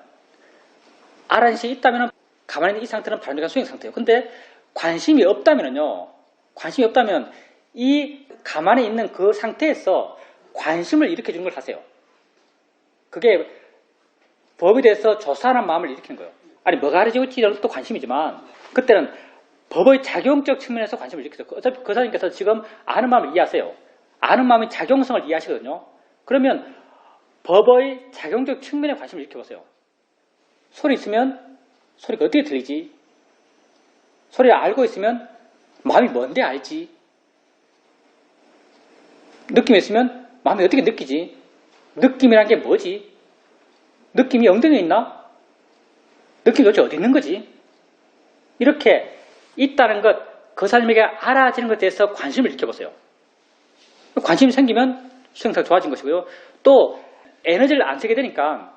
가만히 있는 이 상태는 바로 수행 상태예요. 근데 관심이 없다면 이 가만히 있는 그 상태에서 관심을 일으켜주는 걸 하세요. 그게 법에 대해서 조사하는 마음을 일으키는 거예요. 아니 뭐가 가르치고 또 관심이지만 그때는 법의 작용적 측면에서 관심을 일으키죠. 어차피 거사님께서 지금 아는 마음을 이해하세요. 아는 마음의 작용성을 이해하시거든요. 그러면 법의 작용적 측면에 관심을 일으켜보세요. 소리 있으면 소리가 어떻게 들리지? 소리를 알고 있으면 마음이 뭔데 알지? 느낌이 있으면 마음이 어떻게 느끼지? 느낌이란 게 뭐지? 느낌이 엉덩이에 있나? 느낌이 도대체 어디 있는 거지? 이렇게 있다는 것, 거사님에게 알아지는 것에 대해서 관심을 일으켜보세요. 관심이 생기면 수행사가 좋아진 것이고요. 또 에너지를 안 쓰게 되니까,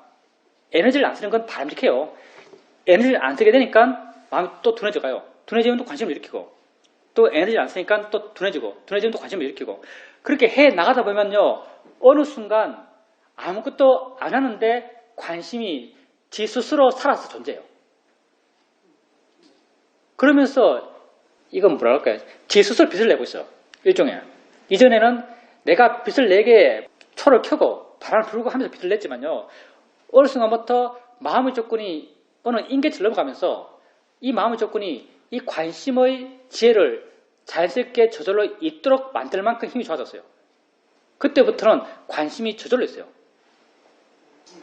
에너지를 안 쓰는 건 바람직해요. 에너지를 안 쓰게 되니까 마음이 또 둔해져 가요. 둔해지면 또 관심을 일으키고, 또 에너지를 안 쓰니까 또 둔해지면 또 관심을 일으키고, 그렇게 해 나가다 보면요, 어느 순간 아무것도 안 하는데 관심이 지 스스로 살아서 존재해요. 그러면서 이건 뭐랄까요? 지 스스로 빛을 내고 있어요. 일종의. 이전에는 내가 빛을 내게 초를 켜고 바람을 불고 하면서 빛을 냈지만요. 어느 순간부터 마음의 조건이 어느 인계치를 넘어가면서 이 마음의 조건이 이 관심의 지혜를 자연스럽게 저절로 있도록 만들 만큼 힘이 좋아졌어요. 그때부터는 관심이 저절로 있어요.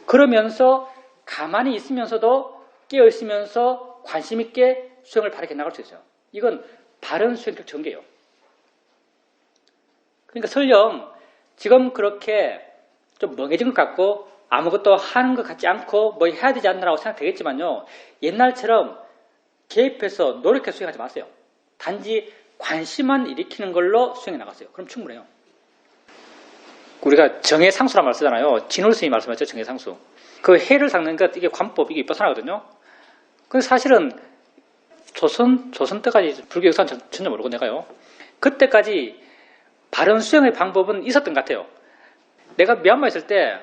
그러면서 가만히 있으면서도 깨어있으면서 관심 있게 수행을 바르게 나갈 수 있어요. 이건 바른 수행적 전개예요. 그러니까 설령 지금 그렇게 좀 멍해진 것 같고 아무것도 하는 것 같지 않고 뭐 해야 되지 않나라고 생각되겠지만요. 옛날처럼 개입해서 노력해서 수행하지 마세요. 단지 관심만 일으키는 걸로 수행해 나가세요. 그럼 충분해요. 우리가 정해상수란 말 쓰잖아요. 진울 스님이 말씀하셨죠. 정해상수. 그 해를 닦는 것, 이게 관법, 이게 위파사나거든요. 근데 사실은 조선 때까지 불교 역사는 전혀 모르고 내가요. 그때까지 바른 수행의 방법은 있었던 것 같아요. 내가 미얀마에 있을 때,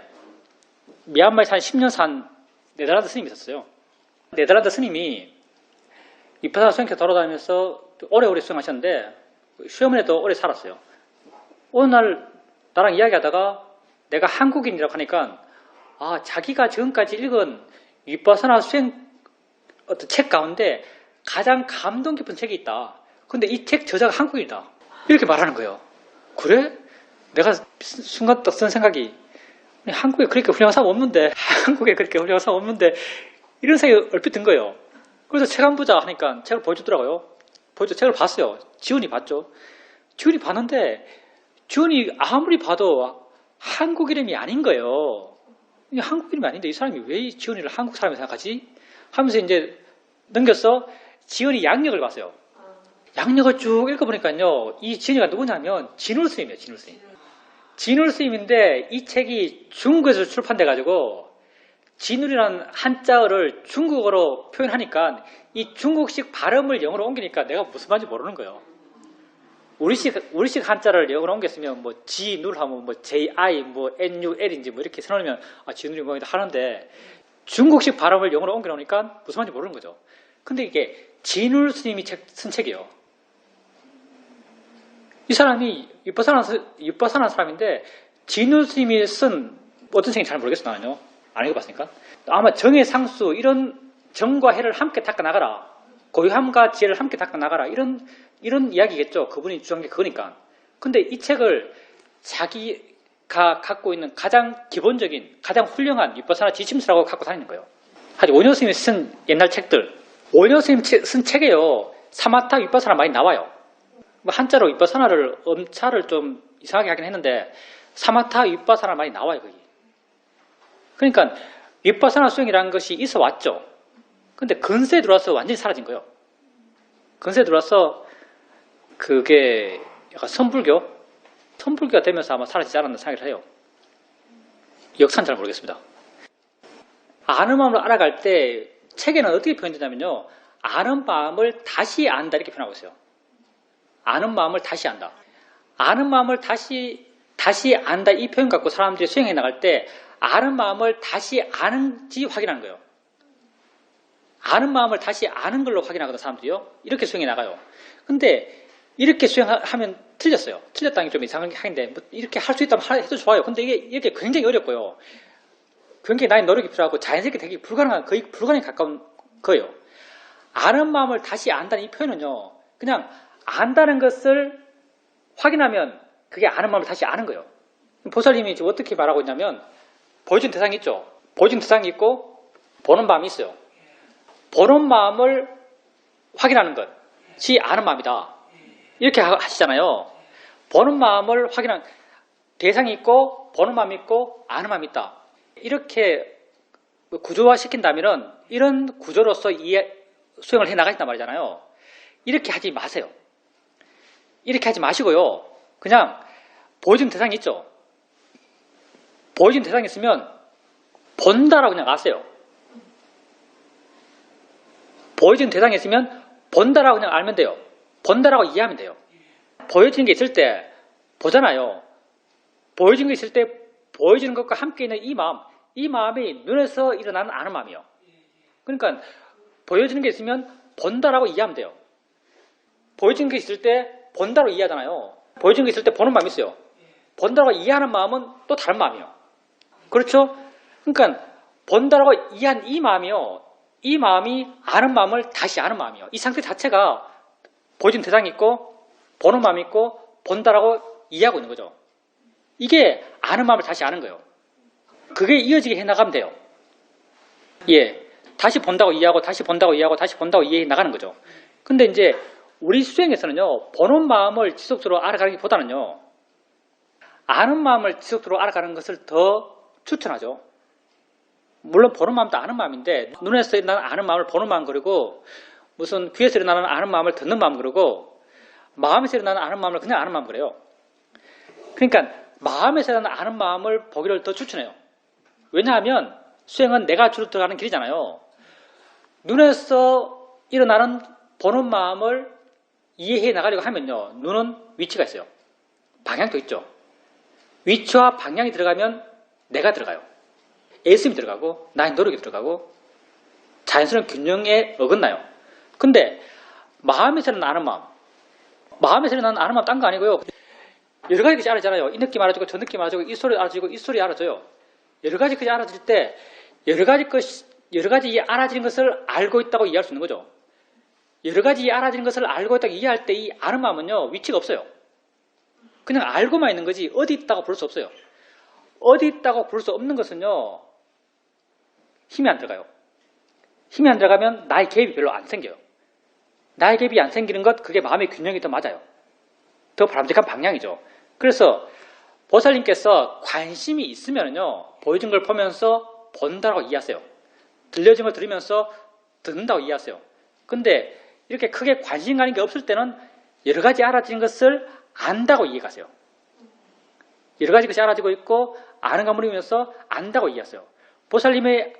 미얀마에서 한 10년 산 네덜란드 스님이 있었어요. 네덜란드 스님이 위파사나 수행회 돌아다니면서 오래오래 수행하셨는데, 시어머니도 오래 살았어요. 어느 날 나랑 이야기하다가 내가 한국인이라고 하니까 자기가 지금까지 읽은 위파사나 수행 어떤 책 가운데 가장 감동 깊은 책이 있다. 근데 이 책 저자가 한국인이다. 이렇게 말하는 거예요. 그래? 내가 순간 딱 쓴 생각이 한국에 그렇게 훌륭한 사람 없는데 한국에 그렇게 훌륭한 사람 없는데 이런 생각이 얼핏 든 거예요. 그래서 책 안 보자 하니까 책을 보여주더라고요. 책을 봤어요. 지훈이 봤죠. 지훈이 봤는데 지훈이 아무리 봐도 한국 이름이 아닌 거예요. 한국 이름이 아닌데 이 사람이 왜 지훈이를 한국 사람이 생각하지? 하면서 이제 넘겼어. 지훈이 양력을 봤어요. 양력을 쭉 읽어보니까요. 이 지훈이가 누구냐면 진울 스님이에요. 진울 스님. 진울 스님인데 이 책이 중국에서 출판돼가지고 진울이라는 한자어를 중국어로 표현하니까 이 중국식 발음을 영어로 옮기니까 내가 무슨 말인지 모르는 거예요. 우리식 한자를 영어로 옮겼으면 뭐 진울 하면 뭐 JI 뭐 NUL인지 뭐 이렇게 써놓으면 진울이 뭐 하는데 중국식 발음을 영어로 옮겨놓으니까 무슨 말인지 모르는 거죠. 근데 이게 진울 스님이 쓴 책이에요. 이 사람이 윗바사나는 사람인데 진우 스님이 쓴 어떤 책인지 잘 모르겠어 나는요. 안 읽어봤으니까. 아마 정의 상수 이런 정과 해를 함께 닦아 나가라. 고요함과 지혜를 함께 닦아 나가라. 이런 이야기겠죠. 그분이 주장한 게 그거니까. 근데 이 책을 자기가 갖고 있는 가장 기본적인, 가장 훌륭한 윗바사나 지침서라고 갖고 다니는 거예요. 하여튼 원효 스님이 쓴 옛날 책들. 원효 스님 쓴 책에요. 사마타 윗바사나 많이 나와요. 뭐 한자로 윗바사나를 엄차를 좀 이상하게 하긴 했는데 사마타 윗바사나 많이 나와요. 거기. 그러니까 윗바사나 수행이라는 것이 있어 왔죠. 근데 근세에 들어와서 완전히 사라진 거예요. 근세에 들어와서 그게 약간 선불교가 되면서 아마 사라지지 않았나 생각을 해요. 역사는 잘 모르겠습니다. 아는 마음을 알아갈 때 책에는 어떻게 표현되냐면요. 아는 마음을 다시 안다 이렇게 표현하고 있어요. 아는 마음을 다시 안다. 아는 마음을 다시 안다 이 표현 갖고 사람들이 수행해 나갈 때 아는 마음을 다시 아는지 확인하는 거예요. 아는 마음을 다시 아는 걸로 확인하거든 사람들이요. 이렇게 수행해 나가요. 근데 이렇게 수행하면 틀렸어요. 틀렸다는 게 좀 이상한 하긴데 뭐 이렇게 할 수 있다면 해도 좋아요. 근데 이게 굉장히 어렵고요. 굉장히 나의 노력이 필요하고 자연스럽게 되게 불가능한, 거의 불가능에 가까운 거예요. 아는 마음을 다시 안다는 이 표현은요. 그냥 안다는 것을 확인하면 그게 아는 마음을 다시 아는 거예요. 보살님이 지금 어떻게 말하고 있냐면 보여준 대상이 있죠. 보여준 대상이 있고 보는 마음이 있어요. 보는 마음을 확인하는 것이 아는 마음이다. 이렇게 하시잖아요. 보는 마음을 확인하는 대상이 있고 보는 마음이 있고 아는 마음이 있다. 이렇게 구조화시킨다면 이런 구조로서 수행을 해나가신단 말이잖아요. 이렇게 하지 마세요. 이렇게 하지 마시고요. 그냥 보여준 대상이 있죠. 보여준 대상이 있으면 본다라고 그냥 아세요. 보여준 대상이 있으면 본다라고 그냥 알면 돼요. 본다라고 이해하면 돼요. 보여지는 게 있을 때 보잖아요. 보여지는 게 있을 때 보여지는 것과 함께 있는 이 마음이 눈에서 일어나는 아는 마음이에요. 그러니까 보여지는 게 있으면 본다라고 이해하면 돼요. 보여지는 게 있을 때 본다로 이해하잖아요. 보여지는 게 있을 때 보는 마음이 있어요. 본다라고 이해하는 마음은 또 다른 마음이에요. 그렇죠? 그러니까 본다라고 이해한 이 마음이요. 이 마음이 아는 마음을 다시 아는 마음이에요. 이 상태 자체가 보여진 대상이 있고 보는 마음이 있고 본다라고 이해하고 있는 거죠. 이게 아는 마음을 다시 아는 거예요. 그게 이어지게 해나가면 돼요. 예, 다시 본다고 이해하고 다시 본다고 이해하고 다시 본다고 이해해 나가는 거죠. 근데 이제 우리 수행에서는요. 보는 마음을 지속적으로 알아가기보다는요. 아는 마음을 지속적으로 알아가는 것을 더 추천하죠. 물론 보는 마음도 아는 마음인데 눈에서 일어나는 아는 마음을 보는 마음 그리고 무슨 귀에서 일어나는 아는 마음을 듣는 마음 그러고 마음에서 일어나는 아는 마음을 그냥 아는 마음 그래요. 그러니까 마음에서 일어나는 아는 마음을 보기를 더 추천해요. 왜냐하면 수행은 내가 주로 들어가는 길이잖아요. 눈에서 일어나는 보는 마음을 이해해 나가려고 하면요. 눈은 위치가 있어요. 방향도 있죠. 위치와 방향이 들어가면 내가 들어가요. 애씀이 들어가고 나의 노력이 들어가고 자연스러운 균형에 어긋나요. 근데 마음에서는 아는 마음에서는 아는 마음 딴 거 아니고요. 여러 가지 것이 알아지잖아요. 이 느낌 알아주고 저 느낌 알아주고 이 소리 알아주고 이 소리 알아줘요. 여러 가지 것이 알아질 때 여러 가지 이 알아지는 것을 알고 있다고 이해할 수 있는 거죠. 여러 가지 이 알아지는 것을 알고 있다고 이해할 때 이 아는 마음은요. 위치가 없어요. 그냥 알고만 있는 거지 어디 있다고 볼 수 없어요. 어디 있다고 볼 수 없는 것은요. 힘이 안 들어가요. 힘이 안 들어가면 나의 개입이 별로 안 생겨요. 나의 개입이 안 생기는 것 그게 마음의 균형이 더 맞아요. 더 바람직한 방향이죠. 그래서 보살님께서 관심이 있으면요. 보여진 걸 보면서 본다고 이해하세요. 들려진 걸 들으면서 듣는다고 이해하세요. 근데 이렇게 크게 관심 가는 게 없을 때는 여러 가지 알아진 것을 안다고 이해가세요. 여러 가지 것이 알아지고 있고 아는 가물이면서 안다고 이해하세요. 보살님의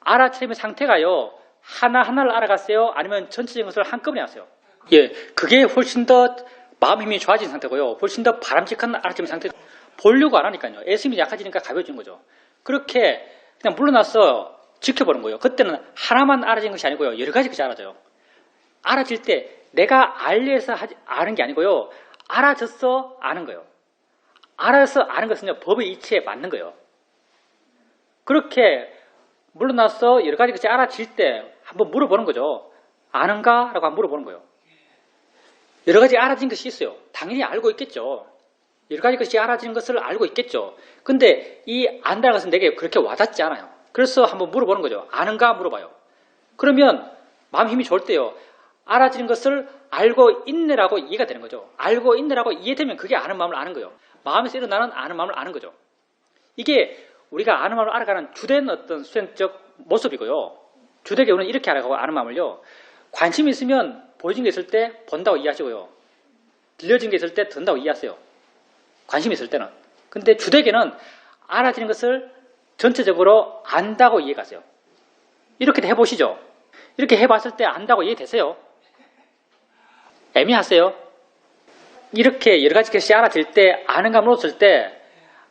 알아차림의 상태가요. 하나하나를 알아갔어요? 아니면 전체적인 것을 한꺼번에 하세요? 예, 그게 훨씬 더 마음 힘이 좋아진 상태고요. 훨씬 더 바람직한 알아차림 상태. 보려고 안 하니까요. 애씀이 약해지니까 가벼워지는 거죠. 그렇게 그냥 물러나서 지켜보는 거예요. 그때는 하나만 알아진 것이 아니고요. 여러 가지 것이 알아져요. 알아질 때 내가 알려서 아는 게 아니고요. 알아졌어 아는 거예요. 알아서 아는 것은요, 법의 이치에 맞는 거예요. 그렇게 물러나서 여러 가지 것이 알아질 때 한번 물어보는 거죠. 아는가? 라고 한번 물어보는 거예요. 여러 가지 알아진 것이 있어요. 당연히 알고 있겠죠. 여러 가지 것이 알아진 것을 알고 있겠죠. 근데 이 안다는 것은 내게 그렇게 와닿지 않아요. 그래서 한번 물어보는 거죠. 아는가? 물어봐요. 그러면 마음 힘이 좋을 때요. 알아지는 것을 알고 있네라고 이해가 되는 거죠. 알고 있네라고 이해되면 그게 아는 마음을 아는 거예요. 마음에서 일어나는 아는 마음을 아는 거죠. 이게 우리가 아는 마음을 알아가는 주된 어떤 수행적 모습이고요. 주된 경우는 이렇게 알아가고 아는 마음을요. 관심이 있으면 보여진 게 있을 때 본다고 이해하시고요. 들려진 게 있을 때 듣는다고 이해하세요. 관심이 있을 때는. 근데 주되게는 알아지는 것을 전체적으로 안다고 이해가세요. 이렇게 해보시죠. 이렇게 해봤을 때 안다고 이해되세요? 애매하세요? 이렇게 여러 가지 것이 알아질 때, 아는 감을 얻을 때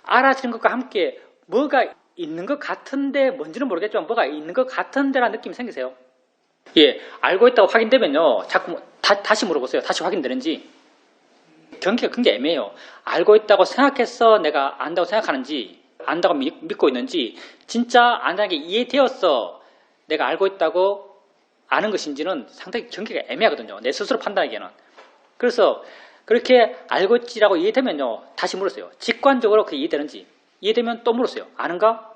알아지는 것과 함께 뭐가 있는 것 같은데, 뭔지는 모르겠지만 뭐가 있는 것 같은데라는 느낌이 생기세요? 예, 알고 있다고 확인되면요. 자꾸 다시 물어보세요. 다시 확인되는지. 경계가 굉장히 애매해요. 알고 있다고 생각해서 내가 안다고 생각하는지, 안다고 믿고 있는지, 진짜 안다는 게 이해되었어 내가 알고 있다고 아는 것인지는 상당히 경계가 애매하거든요. 내 스스로 판단하기에는. 그래서 그렇게 알고 있지라고 이해되면요. 다시 물었어요. 직관적으로 그게 이해되는지. 이해되면 또 물었어요. 아는가?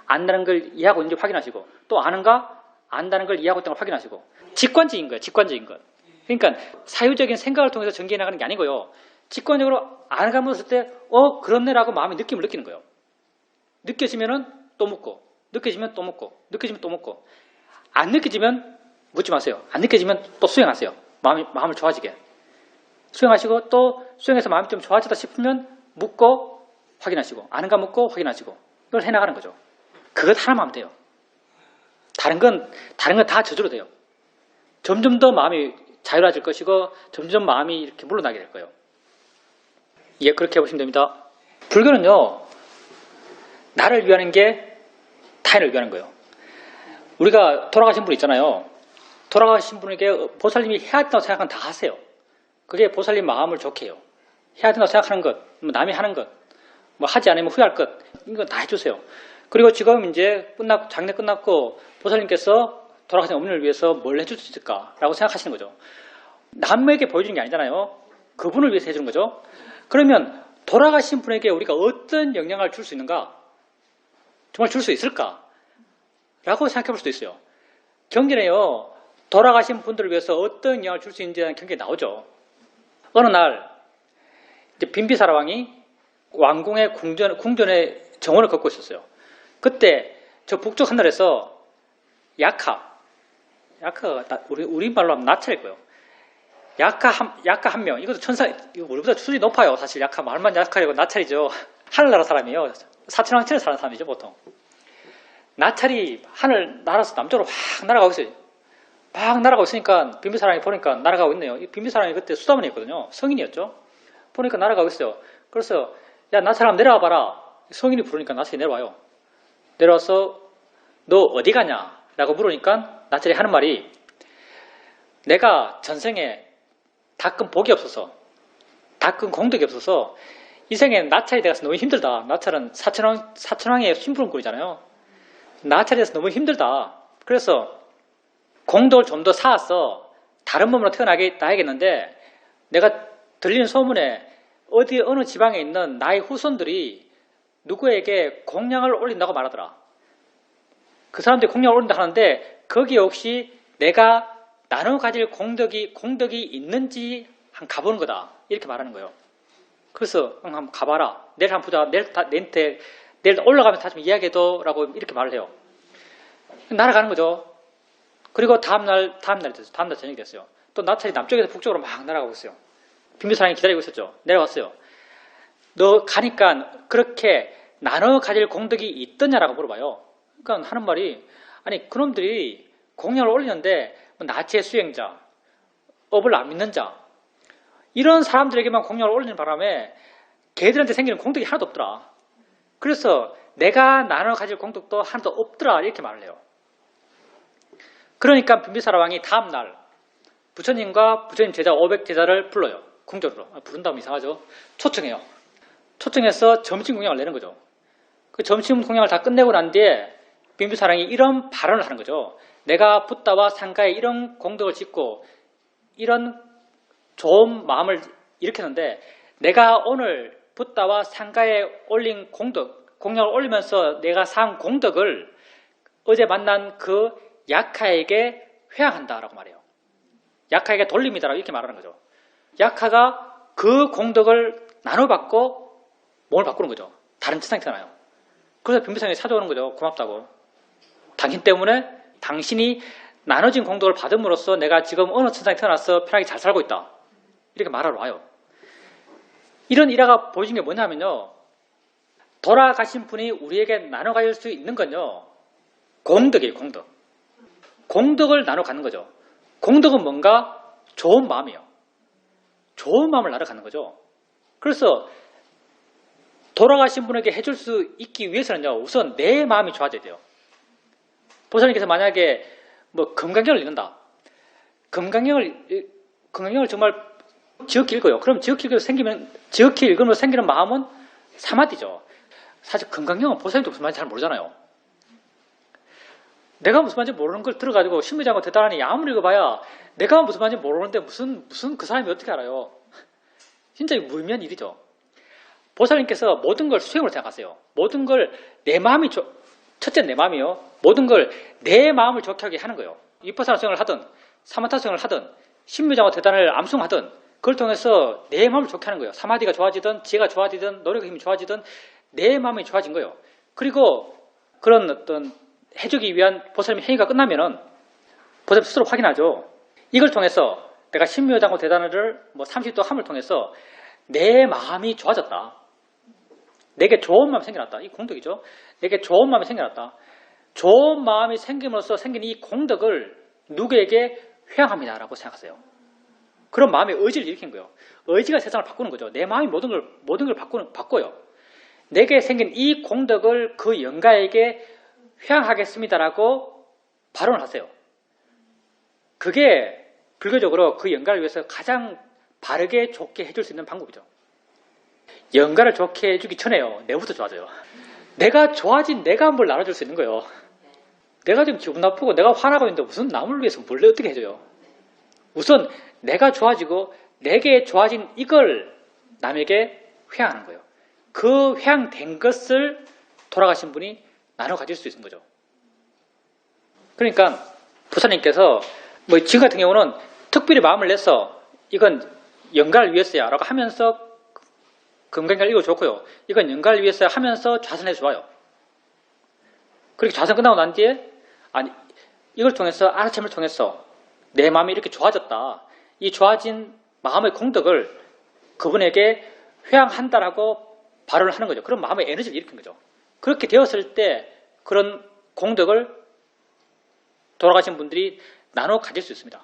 안다는 걸 이해하고 있는지 확인하시고, 또 아는가? 안다는 걸 이해하고 있다는 걸 확인하시고. 직관적인 거예요. 직관적인 것. 그러니까 사유적인 생각을 통해서 전개해 나가는 게 아니고요. 직관적으로 아는가 물었을 때 그렇네라고 마음의 느낌을 느끼는 거예요. 느껴지면은 또 묻고, 느껴지면 또 묻고, 느껴지면 또 묻고. 안 느껴지면 묻지 마세요. 안 느껴지면 또 수행하세요. 마음을 좋아지게. 수행하시고 또 수행해서 마음이 좀 좋아지다 싶으면 묻고 확인하시고, 아는가 묻고 확인하시고. 이걸 해나가는 거죠. 그것 하나만 하면 돼요. 다른 건 다 저절로 돼요. 점점 더 마음이 자유로워질 것이고 점점 마음이 이렇게 물러나게 될 거예요. 예, 그렇게 해보시면 됩니다. 불교는요, 나를 위하는 게 타인을 위하는 거예요. 우리가 돌아가신 분 있잖아요. 돌아가신 분에게 보살님이 해야 된다고 생각하면 다 하세요. 그게 보살님 마음을 좋게 해요. 해야 된다고 생각하는 것, 남이 하는 것, 하지 않으면 후회할 것, 이건 다 해주세요. 그리고 지금 이제 장례 끝났고 보살님께서 돌아가신 어머니를 위해서 뭘 해줄 수 있을까라고 생각하시는 거죠. 남에게 보여주는 게 아니잖아요. 그분을 위해서 해주는 거죠. 그러면 돌아가신 분에게 우리가 어떤 영향을 줄 수 있는가? 정말 줄 수 있을까? 라고 생각해 볼 수도 있어요. 경전에요. 돌아가신 분들을 위해서 어떤 영향을 줄 수 있는지에 대한 경계가 나오죠. 어느 날 이제 빈비사라 왕이 왕궁의 궁전에 정원을 걷고 있었어요. 그때 저 북쪽 하늘에서 야카가 우리말로 하면 나찰일 거예요. 야카 한 명. 이것도 이거 우리보다 수준이 높아요. 사실 야카 말만 야카이고 나찰이죠. 하늘나라 사람이에요. 사천왕천에 사는 사람이죠, 보통. 나찰이 하늘 날아서 남쪽으로 확 날아가고 있어요. 막 날아가고 있으니까 빈비사랑이 보니까 날아가고 있네요. 이 빈비사랑이 그때 수다문이었거든요. 성인이었죠. 보니까 날아가고 있어요. 그래서 야, 나찰 한번 내려와 봐라. 성인이 부르니까 나찰이 내려와요. 내려와서 너 어디 가냐? 라고 물으니까 나찰이 하는 말이 내가 전생에 닦은 복이 없어서, 닦은 공덕이 없어서 이 생에 나찰이 돼서 너무 힘들다. 나찰은 사천왕의 심부름꾼이잖아요. 나찰이 돼서 너무 힘들다. 그래서 공덕을 좀 더 쌓아서 다른 몸으로 태어나야겠는데 내가 들리는 소문에 어느 지방에 있는 나의 후손들이 누구에게 공양을 올린다고 말하더라. 그 사람들이 공양을 올린다 하는데 거기에 혹시 내가 나눠 가질 공덕이 있는지 한번 가보는 거다. 이렇게 말하는 거예요. 그래서 한번 가봐라. 내일 한번 보자. 내일 올라가면서 다시 이야기해도 라고 이렇게 말을 해요. 날아가는 거죠. 그리고 다음날 저녁이 됐어요. 또 나찰이 남쪽에서 북쪽으로 막 날아가고 있어요. 빈비사랑이 기다리고 있었죠. 내려왔어요. 너 가니까 그렇게 나눠 가질 공덕이 있더냐라고 물어봐요. 그러니까 하는 말이 아니 그놈들이 공양을 올리는데 나치의 수행자, 업을 안 믿는 자 이런 사람들에게만 공양을 올리는 바람에 걔들한테 생기는 공덕이 하나도 없더라. 그래서 내가 나눠 가질 공덕도 하나도 없더라 이렇게 말을 해요. 그러니까 빈비사라 왕이 다음날 부처님과 부처님 제자 500제자를 불러요. 궁전으로. 부른다면 이상하죠. 초청해요. 초청해서 점심 공약을 내는 거죠. 그 점심 공약을 다 끝내고 난 뒤에 빈부사랑이 이런 발언을 하는 거죠. 내가 붓다와 상가에 이런 공덕을 짓고 이런 좋은 마음을 일으켰는데 내가 오늘 붓다와 상가에 올린 공약을 올리면서 내가 산 공덕을 어제 만난 그 약하에게 회항한다라고 말해요. 약하에게 돌립니다라고 이렇게 말하는 거죠. 약하가 그 공덕을 나눠받고 몸을 바꾸는 거죠. 다른 세상이 태어나요. 그래서 빈부사랑이 찾아오는 거죠. 고맙다고. 당신 때문에 당신이 나눠진 공덕을 받음으로써 내가 지금 어느 세상에 태어나서 편하게 잘 살고 있다. 이렇게 말하러 와요. 이런 일화가 보여준 게 뭐냐면요. 돌아가신 분이 우리에게 나눠 가질 수 있는 건요. 공덕이에요. 공덕. 공덕을 나눠 가는 거죠. 공덕은 뭔가 좋은 마음이에요. 좋은 마음을 나눠 가는 거죠. 그래서 돌아가신 분에게 해줄 수 있기 위해서는요. 우선 내 마음이 좋아져야 돼요. 보살님께서 만약에 뭐 금강경을 읽는다. 금강경을 정말 지극히 읽어요. 그럼 지극히 읽으면서 생기는 마음은 사마디죠. 사실 금강경은 보살님도 무슨 말인지 잘 모르잖아요. 내가 무슨 말인지 모르는 걸 들어가지고 신무장고 대단하니 아무리 읽어봐야 내가 무슨 말인지 모르는데 무슨 그 사람이 어떻게 알아요? 진짜 무의미한 일이죠. 보살님께서 모든 걸 수행으로 생각하세요. 모든 걸 내 마음이 첫째 내 마음이요. 모든 걸 내 마음을 좋게 하게 하는 거예요. 위파사나 수행을 하든 사마타 수행을 하든 신무장고 대단을 암송하든 그걸 통해서 내 마음을 좋게 하는 거예요. 사마디가 좋아지든 지혜가 좋아지든 노력의 힘이 좋아지든 내 마음이 좋아진 거예요. 그리고 그런 어떤 해주기 위한 보살님의 행위가 끝나면은 보살님 스스로 확인하죠. 이걸 통해서 내가 신묘장고 대단을 30도 함을 통해서 내 마음이 좋아졌다. 내게 좋은 마음이 생겨났다. 이 공덕이죠. 내게 좋은 마음이 생겨났다. 좋은 마음이 생김으로써 생긴 이 공덕을 누구에게 회항합니다라고 생각하세요. 그런 마음의 의지를 일으킨 거예요. 의지가 세상을 바꾸는 거죠. 내 마음이 모든 걸 바꿔요. 내게 생긴 이 공덕을 그 영가에게 회항하겠습니다라고 발언을 하세요. 그게 불교적으로 그 영가를 위해서 가장 바르게 좋게 해줄 수 있는 방법이죠. 영가를 좋게 해주기 전에요. 내부터 좋아져요. 내가 좋아진 내가 뭘 나눠줄 수 있는 거예요. 내가 지금 기분 나쁘고 내가 화나고 있는데 무슨 남을 위해서 뭘 어떻게 해줘요. 우선 내가 좋아지고 내게 좋아진 이걸 남에게 회항하는 거예요. 그 회항된 것을 돌아가신 분이 나눠 가질 수 있는 거죠. 그러니까 부사님께서 지금 같은 경우는 특별히 마음을 내서 이건 영가를 위해서야 라고 하면서 금강경을 읽어 좋고요. 이건 영가를 위해서 하면서 좌선해 좋아요. 그렇게 좌선 끝나고 난 뒤에 이걸 통해서 알아챔을 통해서 내 마음이 이렇게 좋아졌다. 이 좋아진 마음의 공덕을 그분에게 회항한다라고 발언을 하는 거죠. 그런 마음의 에너지를 일으킨 거죠. 그렇게 되었을 때 그런 공덕을 돌아가신 분들이 나눠 가질 수 있습니다.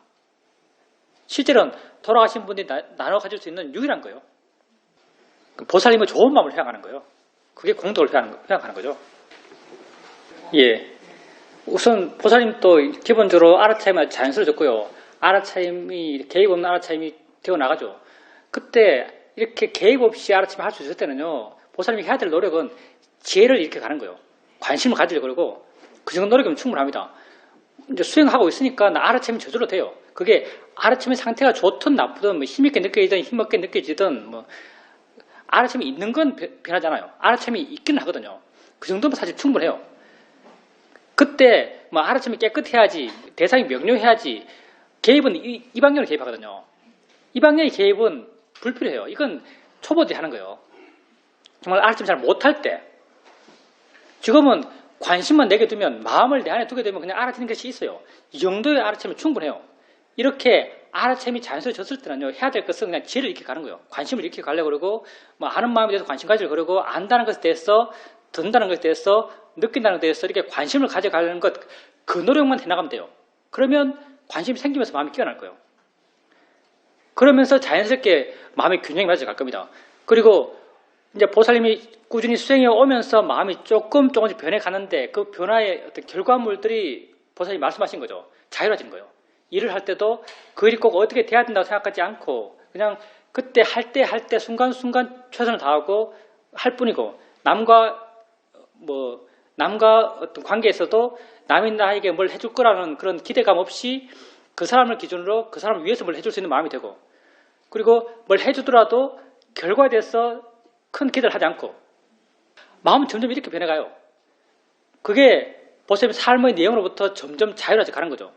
실제로는 돌아가신 분들이 나눠 가질 수 있는 유일한 거예요. 보살님의 좋은 마음을 회항하는 거예요. 그게 공덕을 회항하는 거죠. 예. 우선 보살님도 기본적으로 알아차임이 자연스러워졌고요. 개입 없는 알아차임이 되어나가죠. 그때 이렇게 개입 없이 알아차임을 할 수 있을 때는요. 보살님이 해야 될 노력은 지혜를 이렇게 가는 거예요. 관심을 가지려고 그러고 그 정도 노력이면 충분합니다. 이제 수행하고 있으니까 나 알아차임이 저절로 돼요. 그게 알아차임의 상태가 좋든 나쁘든 힘있게 느껴지든 힘없게 느껴지든 알아차임이 있는 건 변하잖아요. 알아차임이 있기는 하거든요. 그 정도면 사실 충분해요. 그때 알아차임이 깨끗해야지, 대상이 명료해야지. 개입은 이 방향으로 개입하거든요. 이 방향의 개입은 불필요해요. 이건 초보들이 하는 거예요. 정말 알아차임 잘 못할 때 지금은 관심만 내게 두면 마음을 내 안에 두게 되면 그냥 알아채는 것이 있어요. 이 정도의 알아차임이 충분해요. 이렇게 알아차임이 자연스러워졌을 때는요. 해야 될 것은 그냥 지혜를 이렇게 가는 거예요. 관심을 이렇게 가려고 그러고 아는 마음에 대해서 관심 가지려고 그러고 안다는 것에 대해서 듣는다는 것에 대해서 느낀다는 것에 대해서 이렇게 관심을 가져가려는 것 그 노력만 해나가면 돼요. 그러면 관심이 생기면서 마음이 깨어날 거예요. 그러면서 자연스럽게 마음의 균형이 맞아갈 겁니다. 그리고 이제 보살님이 꾸준히 수행해 오면서 마음이 조금씩 변해가는데 그 변화의 어떤 결과물들이 보살님이 말씀하신 거죠. 자유로워지는 거예요. 일을 할 때도 그 일이 꼭 어떻게 돼야 된다고 생각하지 않고 그냥 그때 할 때 순간순간 최선을 다하고 할 뿐이고 남과 어떤 관계에서도 남이 나에게 뭘 해줄 거라는 그런 기대감 없이 그 사람을 기준으로 그 사람을 위해서 뭘 해줄 수 있는 마음이 되고 그리고 뭘 해주더라도 결과에 대해서 큰 기대를 하지 않고 마음은 점점 이렇게 변해가요. 그게 보세요. 삶의 내용으로부터 점점 자유로워져 가는 거죠.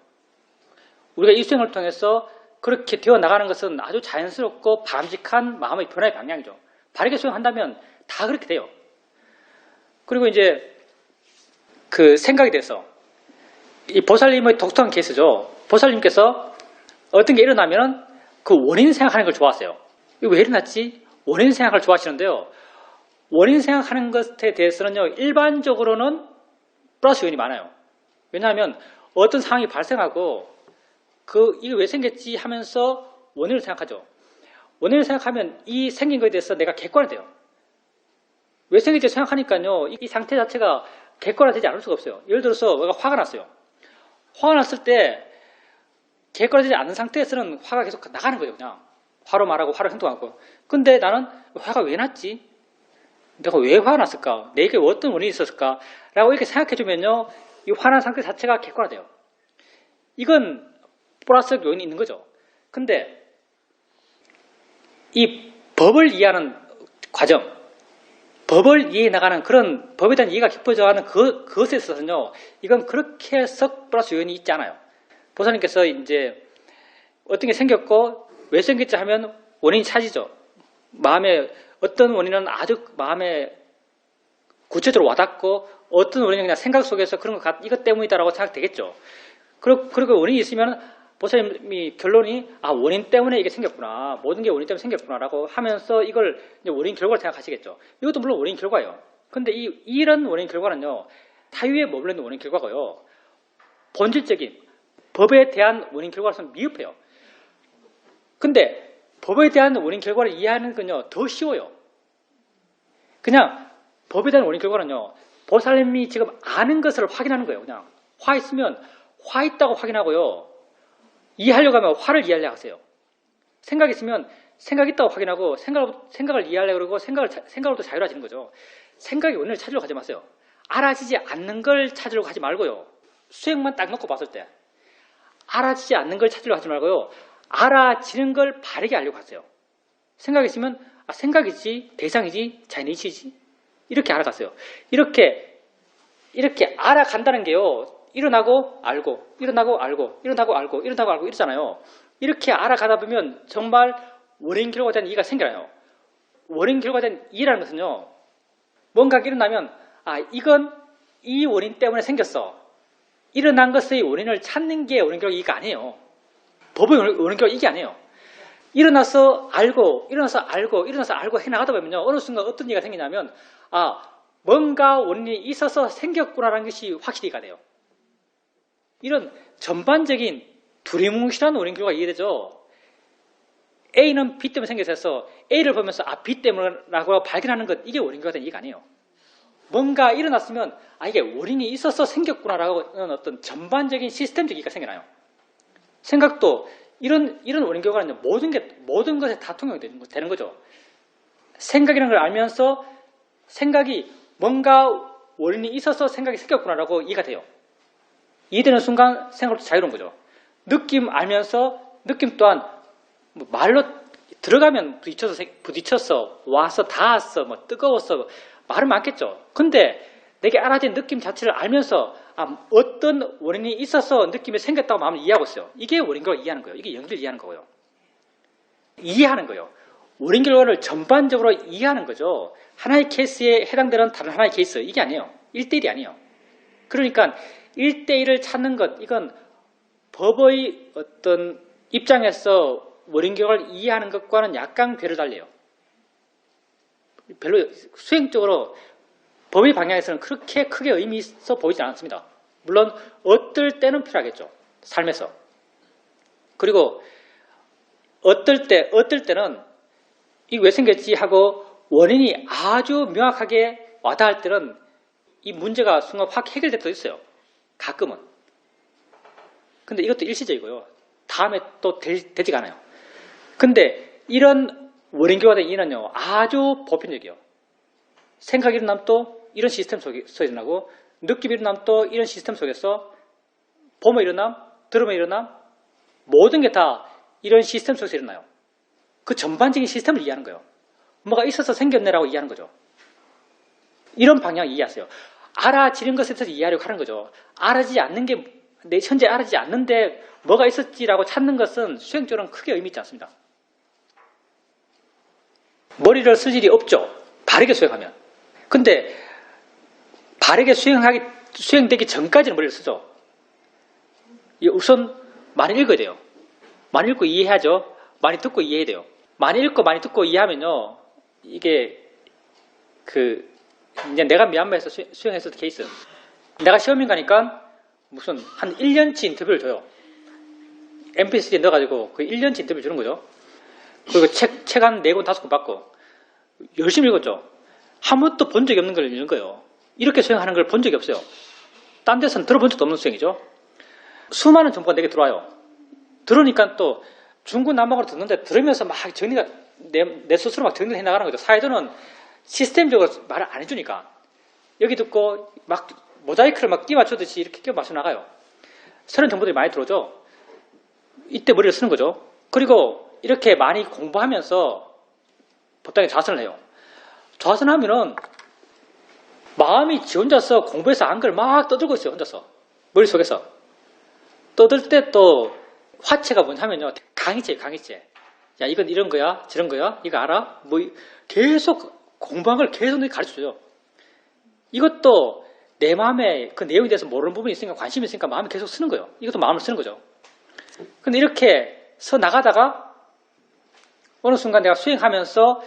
우리가 이 수행을 통해서 그렇게 되어 나가는 것은 아주 자연스럽고 바람직한 마음의 변화의 방향이죠. 바르게 수행한다면 다 그렇게 돼요. 그리고 이제 그 생각에 대해서 이 보살님의 독특한 케이스죠. 보살님께서 어떤 게 일어나면은 그 원인 생각하는 걸 좋아하세요. 이거 왜 일어났지? 원인 생각을 좋아하시는데요. 원인 생각하는 것에 대해서는요, 일반적으로는 플러스 요인이 많아요. 왜냐하면 어떤 상황이 발생하고 이게 왜 생겼지 하면서 원인을 생각하죠. 원인을 생각하면 이 생긴 것에 대해서 내가 객관화 돼요. 왜 생겼지 생각하니까요, 이 상태 자체가 객관화되지 않을 수가 없어요. 예를 들어서 내가 화가 났어요. 화가 났을 때 객관화되지 않은 상태에서는 화가 계속 나가는 거예요. 그냥 화로 말하고 화로 행동하고. 근데 나는 화가 왜 났지? 내가 왜 화가 났을까? 내게 어떤 원인이 있었을까? 라고 이렇게 생각해주면요, 이 화난 상태 자체가 객관화돼요. 이건 플러스적 요인이 있는 거죠. 근데 이 법을 이해하는 과정, 법을 이해해 나가는 그런 법에 대한 이해가 깊어져가는 그것에 있어서는요, 이건 그렇게 썩 플러스 요인이 있지 않아요. 보살님께서 이제 어떤 게 생겼고 왜 생겼지 하면 원인이 찾이죠. 마음에 어떤 원인은 아주 마음에 구체적으로 와닿고 어떤 원인은 그냥 생각 속에서 그런 이것 때문이다라고 생각되겠죠. 그리고 원인이 있으면 보살님이 결론이 원인 때문에 이게 생겼구나. 모든 게 원인 때문에 생겼구나라고 하면서 이걸 이제 원인 결과를 생각하시겠죠. 이것도 물론 원인 결과예요. 근데 이런 원인 결과는요, 타유에 머물러 있는 원인 결과고요. 본질적인 법에 대한 원인 결과로서는 미흡해요. 근데 법에 대한 원인 결과를 이해하는 건요, 더 쉬워요. 그냥 법에 대한 원인 결과는요, 보살님이 지금 아는 것을 확인하는 거예요. 그냥 화 있으면 화 있다고 확인하고요. 이해하려고 하면 화를 이해하려고 하세요. 생각 있으면 생각 있다고 확인하고 생각을 이해하려고 그러고 생각으로도 자유로워지는 거죠. 생각의 원인을 찾으려고 하지 마세요. 알아지지 않는 걸 찾으려고 하지 말고요. 수행만 딱 놓고 봤을 때 알아지지 않는 걸 찾으려고 하지 말고요. 알아지는 걸 바르게 알려고 하세요. 생각이 있으면 생각이지, 대상이지, 자연이치지 이렇게 알아갔어요. 이렇게 알아간다는 게요. 일어나고 알고, 일어나고 알고, 일어나고 알고, 일어나고 알고 이러잖아요. 이렇게 알아가다 보면 정말 원인 결과에 대한 이해가 생겨나요. 원인 결과에 대한 이해라는 것은요. 뭔가가 일어나면 이건 이 원인 때문에 생겼어. 일어난 것의 원인을 찾는 게 원인 결과 이해가 아니에요. 법의 원인 결과 이게 아니에요. 일어나서 알고, 일어나서 알고, 일어나서 알고 해나가다 보면요. 어느 순간 어떤 이해가 생기냐면 뭔가 원인이 있어서 생겼구나라는 것이 확실히 이해가 돼요. 이런 전반적인 두리뭉실한 원인 결과가 이해되죠. A는 B 때문에 생겨서 A를 보면서 B 때문이라고 발견하는 것, 이게 원인 결과가 된 이해가 아니에요. 뭔가 일어났으면 이게 원인이 있어서 생겼구나라고 하는 어떤 전반적인 시스템적 이해가 생겨나요. 생각도 이런 원인 결과는 모든 것에 다 통용되는 거죠. 생각이라는 걸 알면서 생각이 뭔가 원인이 있어서 생각이 생겼구나라고 이해가 돼요. 이해되는 순간 생각부터 자유로운 거죠. 느낌 알면서 느낌 또한 말로 들어가면 부딪혀서 와서 닿았어, 뜨거웠어 말은 많겠죠. 근데 내게 알아진 느낌 자체를 알면서 어떤 원인이 있어서 느낌이 생겼다고 마음을 이해하고 있어요. 이게 원인 결과를 이해하는 거예요. 이게 연기를 이해하는 거고요. 이해하는 거예요. 원인 결과를 전반적으로 이해하는 거죠. 하나의 케이스에 해당되는 다른 하나의 케이스, 이게 아니에요. 1대1이 아니에요. 그러니까 1대1을 찾는 것, 이건 법의 어떤 입장에서 원인 결과를 이해하는 것과는 약간 궤를 달려요. 별로 수행적으로 법의 방향에서는 그렇게 크게 의미 있어 보이지 않습니다. 물론 어떨 때는 필요하겠죠. 삶에서. 그리고 어떨 때는 이게 왜 생겼지 하고 원인이 아주 명확하게 와닿을 때는 이 문제가 순간 확 해결될 때도 있어요. 가끔은. 근데 이것도 일시적이고요. 다음에 또 되지가 않아요. 근데 이런 원인교과의 이해는요, 아주 보편적이에요. 생각이 일어나면 또 이런 시스템 속에서 일어나고, 느낌이 일어나면 또 이런 시스템 속에서, 보면 일어남, 들으면 일어남, 모든 게 다 이런 시스템 속에서 일어나요. 그 전반적인 시스템을 이해하는 거예요. 뭐가 있어서 생겼네라고 이해하는 거죠. 이런 방향 이해하세요. 알아지는 것에 대해서 이해하려고 하는 거죠. 알아지지 않는 게, 내 현재 알아지지 않는데 뭐가 있었지라고 찾는 것은 수행적으로는 크게 의미 있지 않습니다. 머리를 쓸 일이 없죠. 바르게 수행하면. 근데 바르게 수행되기 전까지는 머리를 쓰죠. 우선 많이 읽어야 돼요. 많이 읽고 이해해야죠. 많이 듣고 이해해야 돼요. 많이 읽고 많이 듣고 이해하면요, 이게 이제 내가 미얀마에서 수행했었던 케이스. 내가 시험인 가니까 무슨 한 1년치 인터뷰를 줘요. MP3에 넣어가지고 그 1년치 인터뷰 주는 거죠. 그리고 책 한 4권, 5권 받고 열심히 읽었죠. 한 번도 본 적이 없는 걸 읽는 거예요. 이렇게 수행하는 걸 본 적이 없어요. 딴 데서는 들어본 적도 없는 수행이죠. 수많은 정보가 내게 들어와요. 들으니까 또 중구난방으로 듣는데 들으면서 막 정리가 내 스스로 막 정리를 해나가는 거죠. 사회도는 시스템적으로 말을 안 해주니까 여기 듣고 막 모자이크를 막 끼 맞추듯이 이렇게 끼워 맞춰 나가요. 새로운 정보들이 많이 들어오죠. 이때 머리를 쓰는 거죠. 그리고 이렇게 많이 공부하면서 보통에 좌선을 해요. 좌선하면은 마음이 지 혼자서 공부해서 안 걸 막 떠들고 있어요. 혼자서 머릿속에서 떠들 때 또 화체가 뭐냐면요, 강의체예요. 강의체. 야, 이건 이런 거야, 저런 거야, 이거 알아? 뭐 계속 공부한 걸 계속 가르쳐줘요. 이것도 내 마음에 그 내용에 대해서 모르는 부분이 있으니까, 관심이 있으니까 마음이 계속 쓰는 거예요. 이것도 마음을 쓰는 거죠. 근데 이렇게 서 나가다가 어느 순간 내가 수행하면서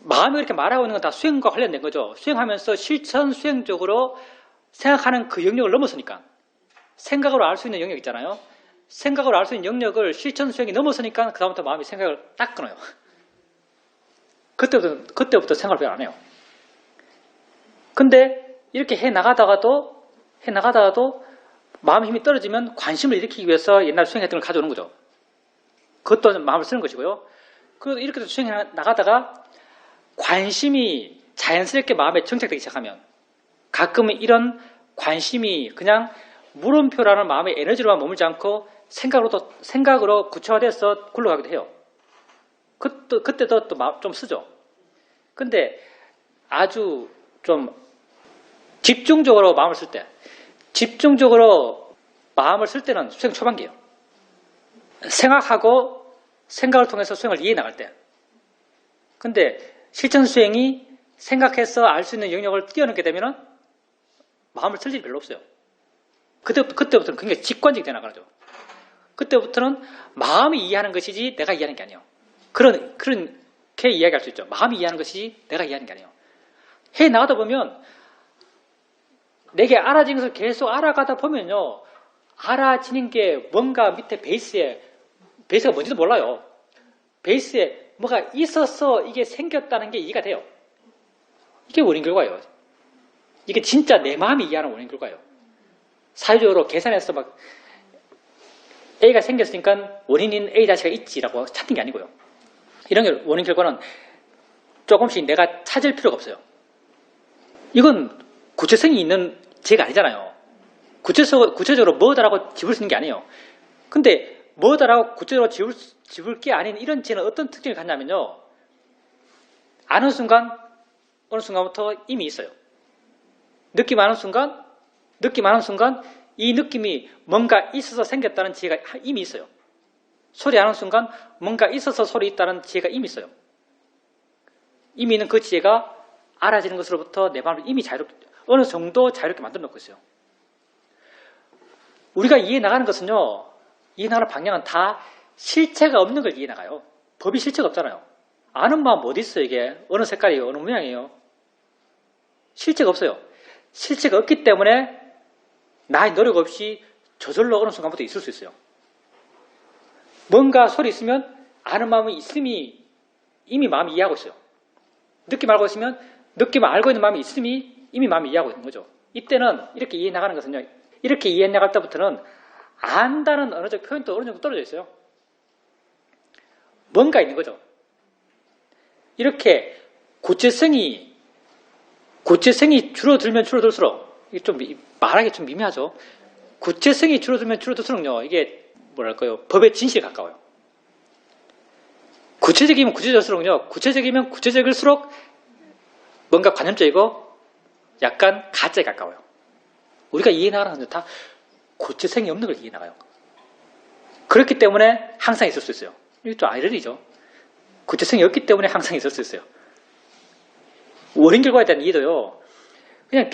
마음이 이렇게 말하고 있는 건 다 수행과 관련된 거죠. 수행하면서 실천 수행적으로 생각하는 그 영역을 넘어서니까. 생각으로 알 수 있는 영역 있잖아요. 생각으로 알 수 있는 영역을 실천 수행이 넘어서니까 그 다음부터 마음이 생각을 딱 끊어요. 그때부터 생각을 별로 안 해요. 근데 이렇게 해 나가다가도 마음의 힘이 떨어지면 관심을 일으키기 위해서 옛날 수행했던 걸 가져오는 거죠. 그것도 마음을 쓰는 것이고요. 그리고 이렇게 수행해 나가다가 관심이 자연스럽게 마음에 정착되기 시작하면 가끔은 이런 관심이 그냥 물음표라는 마음의 에너지로만 머물지 않고 생각으로 구체화돼서 굴러가기도 해요. 그때도 또 좀 쓰죠. 근데 아주 좀 집중적으로 마음을 쓸 때는 수행 초반기예요. 생각을 통해서 수행을 이해해 나갈 때. 근데 실천 수행이 생각해서 알 수 있는 영역을 뛰어넘게 되면은 마음을 쓸 일이 별로 없어요. 그때부터는 굉장히 직관적이 돼 나가죠. 그때부터는 마음이 이해하는 것이지 내가 이해하는 게 아니에요. 그렇게 이야기할 수 있죠. 마음이 이해하는 것이지 내가 이해하는 게 아니에요. 해 나가다 보면 내게 알아지는 것을 계속 알아가다 보면요, 알아지는 게 뭔가 밑에 베이스가 뭔지도 몰라요. 베이스에 뭐가 있어서 이게 생겼다는 게 이해가 돼요. 이게 원인 결과예요. 이게 진짜 내 마음이 이해하는 원인 결과예요. 사회적으로 계산해서 막 A가 생겼으니까 원인인 A 자체가 있지라고 찾는 게 아니고요. 이런 게 원인 결과는 조금씩 내가 찾을 필요가 없어요. 이건 구체성이 있는 제가 아니잖아요. 구체적으로 뭐다라고 집을 쓰는 게 아니에요. 근데 뭐다라고 구체적으로 집을 게 아닌 이런 제는 어떤 특징을 갖냐면요, 어느 순간부터 이미 있어요. 느낌하는 순간 이 느낌이 뭔가 있어서 생겼다는 지혜가 이미 있어요. 소리하는 순간 뭔가 있어서 소리 있다는 지혜가 이미 있어요. 이미 있는 그 지혜가 알아지는 것으로부터 내 마음을 이미 어느 정도 자유롭게 만들어 놓고 있어요. 우리가 이해해 나가는 것은요, 이해해 나가는 방향은 다 실체가 없는 걸 이해해 나가요. 법이 실체가 없잖아요. 아는 마음 어디 있어요, 이게? 어느 색깔이에요? 어느 모양이에요? 실체가 없어요. 실체가 없기 때문에 나의 노력 없이 저절로 어느 순간부터 있을 수 있어요. 뭔가 소리 있으면 아는 마음이 있음이 이미 마음이 이해하고 있어요. 느낌 알고 있으면 느낌 알고 있는 마음이 있음이 이미 마음이 이해하고 있는 거죠. 이때는 이렇게 이해해 나가는 것은요, 이렇게 이해해 나갈 때부터는 안다는 언어적 표현도 어느 정도 떨어져 있어요. 뭔가 있는 거죠. 이렇게 구체성이 줄어들면 줄어들수록, 이게 좀 말하기 좀 미묘하죠. 구체성이 줄어들면 줄어들수록요, 이게 뭐랄까요, 법의 진실에 가까워요. 구체적이면 구체적일수록요, 구체적이면 구체적일수록 뭔가 관념적이고 약간 가짜에 가까워요. 우리가 이해나가는 건 다 구체성이 없는 걸 이해나가요. 그렇기 때문에 항상 있을 수 있어요. 이게 좀 아이러니죠. 구체성이 없기 때문에 항상 있을 수 있어요. 원인 결과에 대한 이해도요, 그냥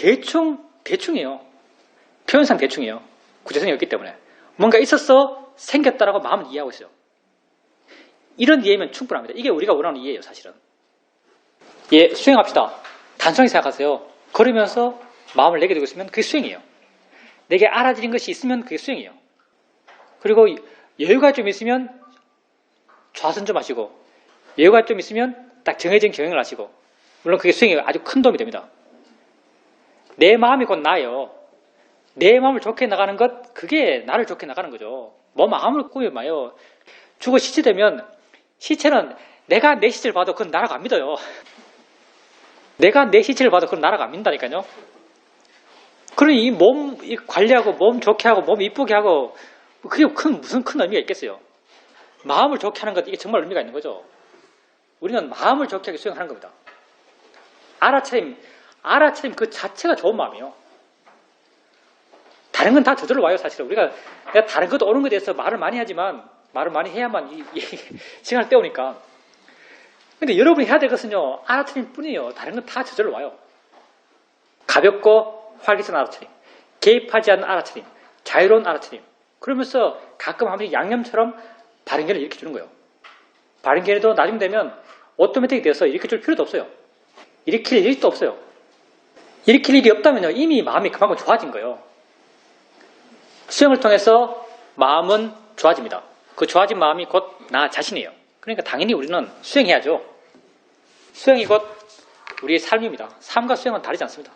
대충이에요. 표현상 대충이에요. 구체성이 없기 때문에. 뭔가 있었어, 생겼다라고 마음을 이해하고 있어요. 이런 이해면 충분합니다. 이게 우리가 원하는 이해예요, 사실은. 예, 수행합시다. 단순하게 생각하세요. 걸으면서 마음을 내게 두고 있으면 그게 수행이에요. 내게 알아지는 것이 있으면 그게 수행이에요. 그리고 여유가 좀 있으면 좌선 좀 하시고, 여유가 좀 있으면 딱 정해진 경영을 하시고, 물론 그게 수행에 아주 큰 도움이 됩니다. 내 마음이 곧 나예요. 내 마음을 좋게 나가는 것, 그게 나를 좋게 나가는 거죠. 뭐 마음을 꾸며 마요. 죽어 시체되면, 시체는 내가 내 시체를 봐도 그건 나라고 안 믿어요. 내가 내 시체를 봐도 그건 나라고 안 믿는다니까요. 그러니 이 몸 관리하고 몸 좋게 하고 몸 이쁘게 하고 그게 무슨 큰 의미가 있겠어요. 마음을 좋게 하는 것, 이게 정말 의미가 있는 거죠. 우리는 마음을 좋게 하게 수행하는 겁니다. 알아차림 그 자체가 좋은 마음이에요. 다른 건 다 저절로 와요, 사실은. 내가 다른 것도 오는 것에 대해서 말을 많이 하지만, 말을 많이 해야만 시간을 때우니까. 근데 여러분이 해야 될 것은요, 알아차림 뿐이에요. 다른 건 다 저절로 와요. 가볍고 활기찬 알아차림, 개입하지 않는 알아차림, 자유로운 알아차림. 그러면서 가끔 한 번씩 양념처럼 바른견을 일으켜주는 거예요. 바른견에도 나중 되면 오토매틱이 돼서 일으켜줄 필요도 없어요. 일으킬 일도 없어요. 일으킬 일이 없다면요, 이미 마음이 그만큼 좋아진 거예요. 수행을 통해서 마음은 좋아집니다. 그 좋아진 마음이 곧 나 자신이에요. 그러니까 당연히 우리는 수행해야죠. 수행이 곧 우리의 삶입니다. 삶과 수행은 다르지 않습니다.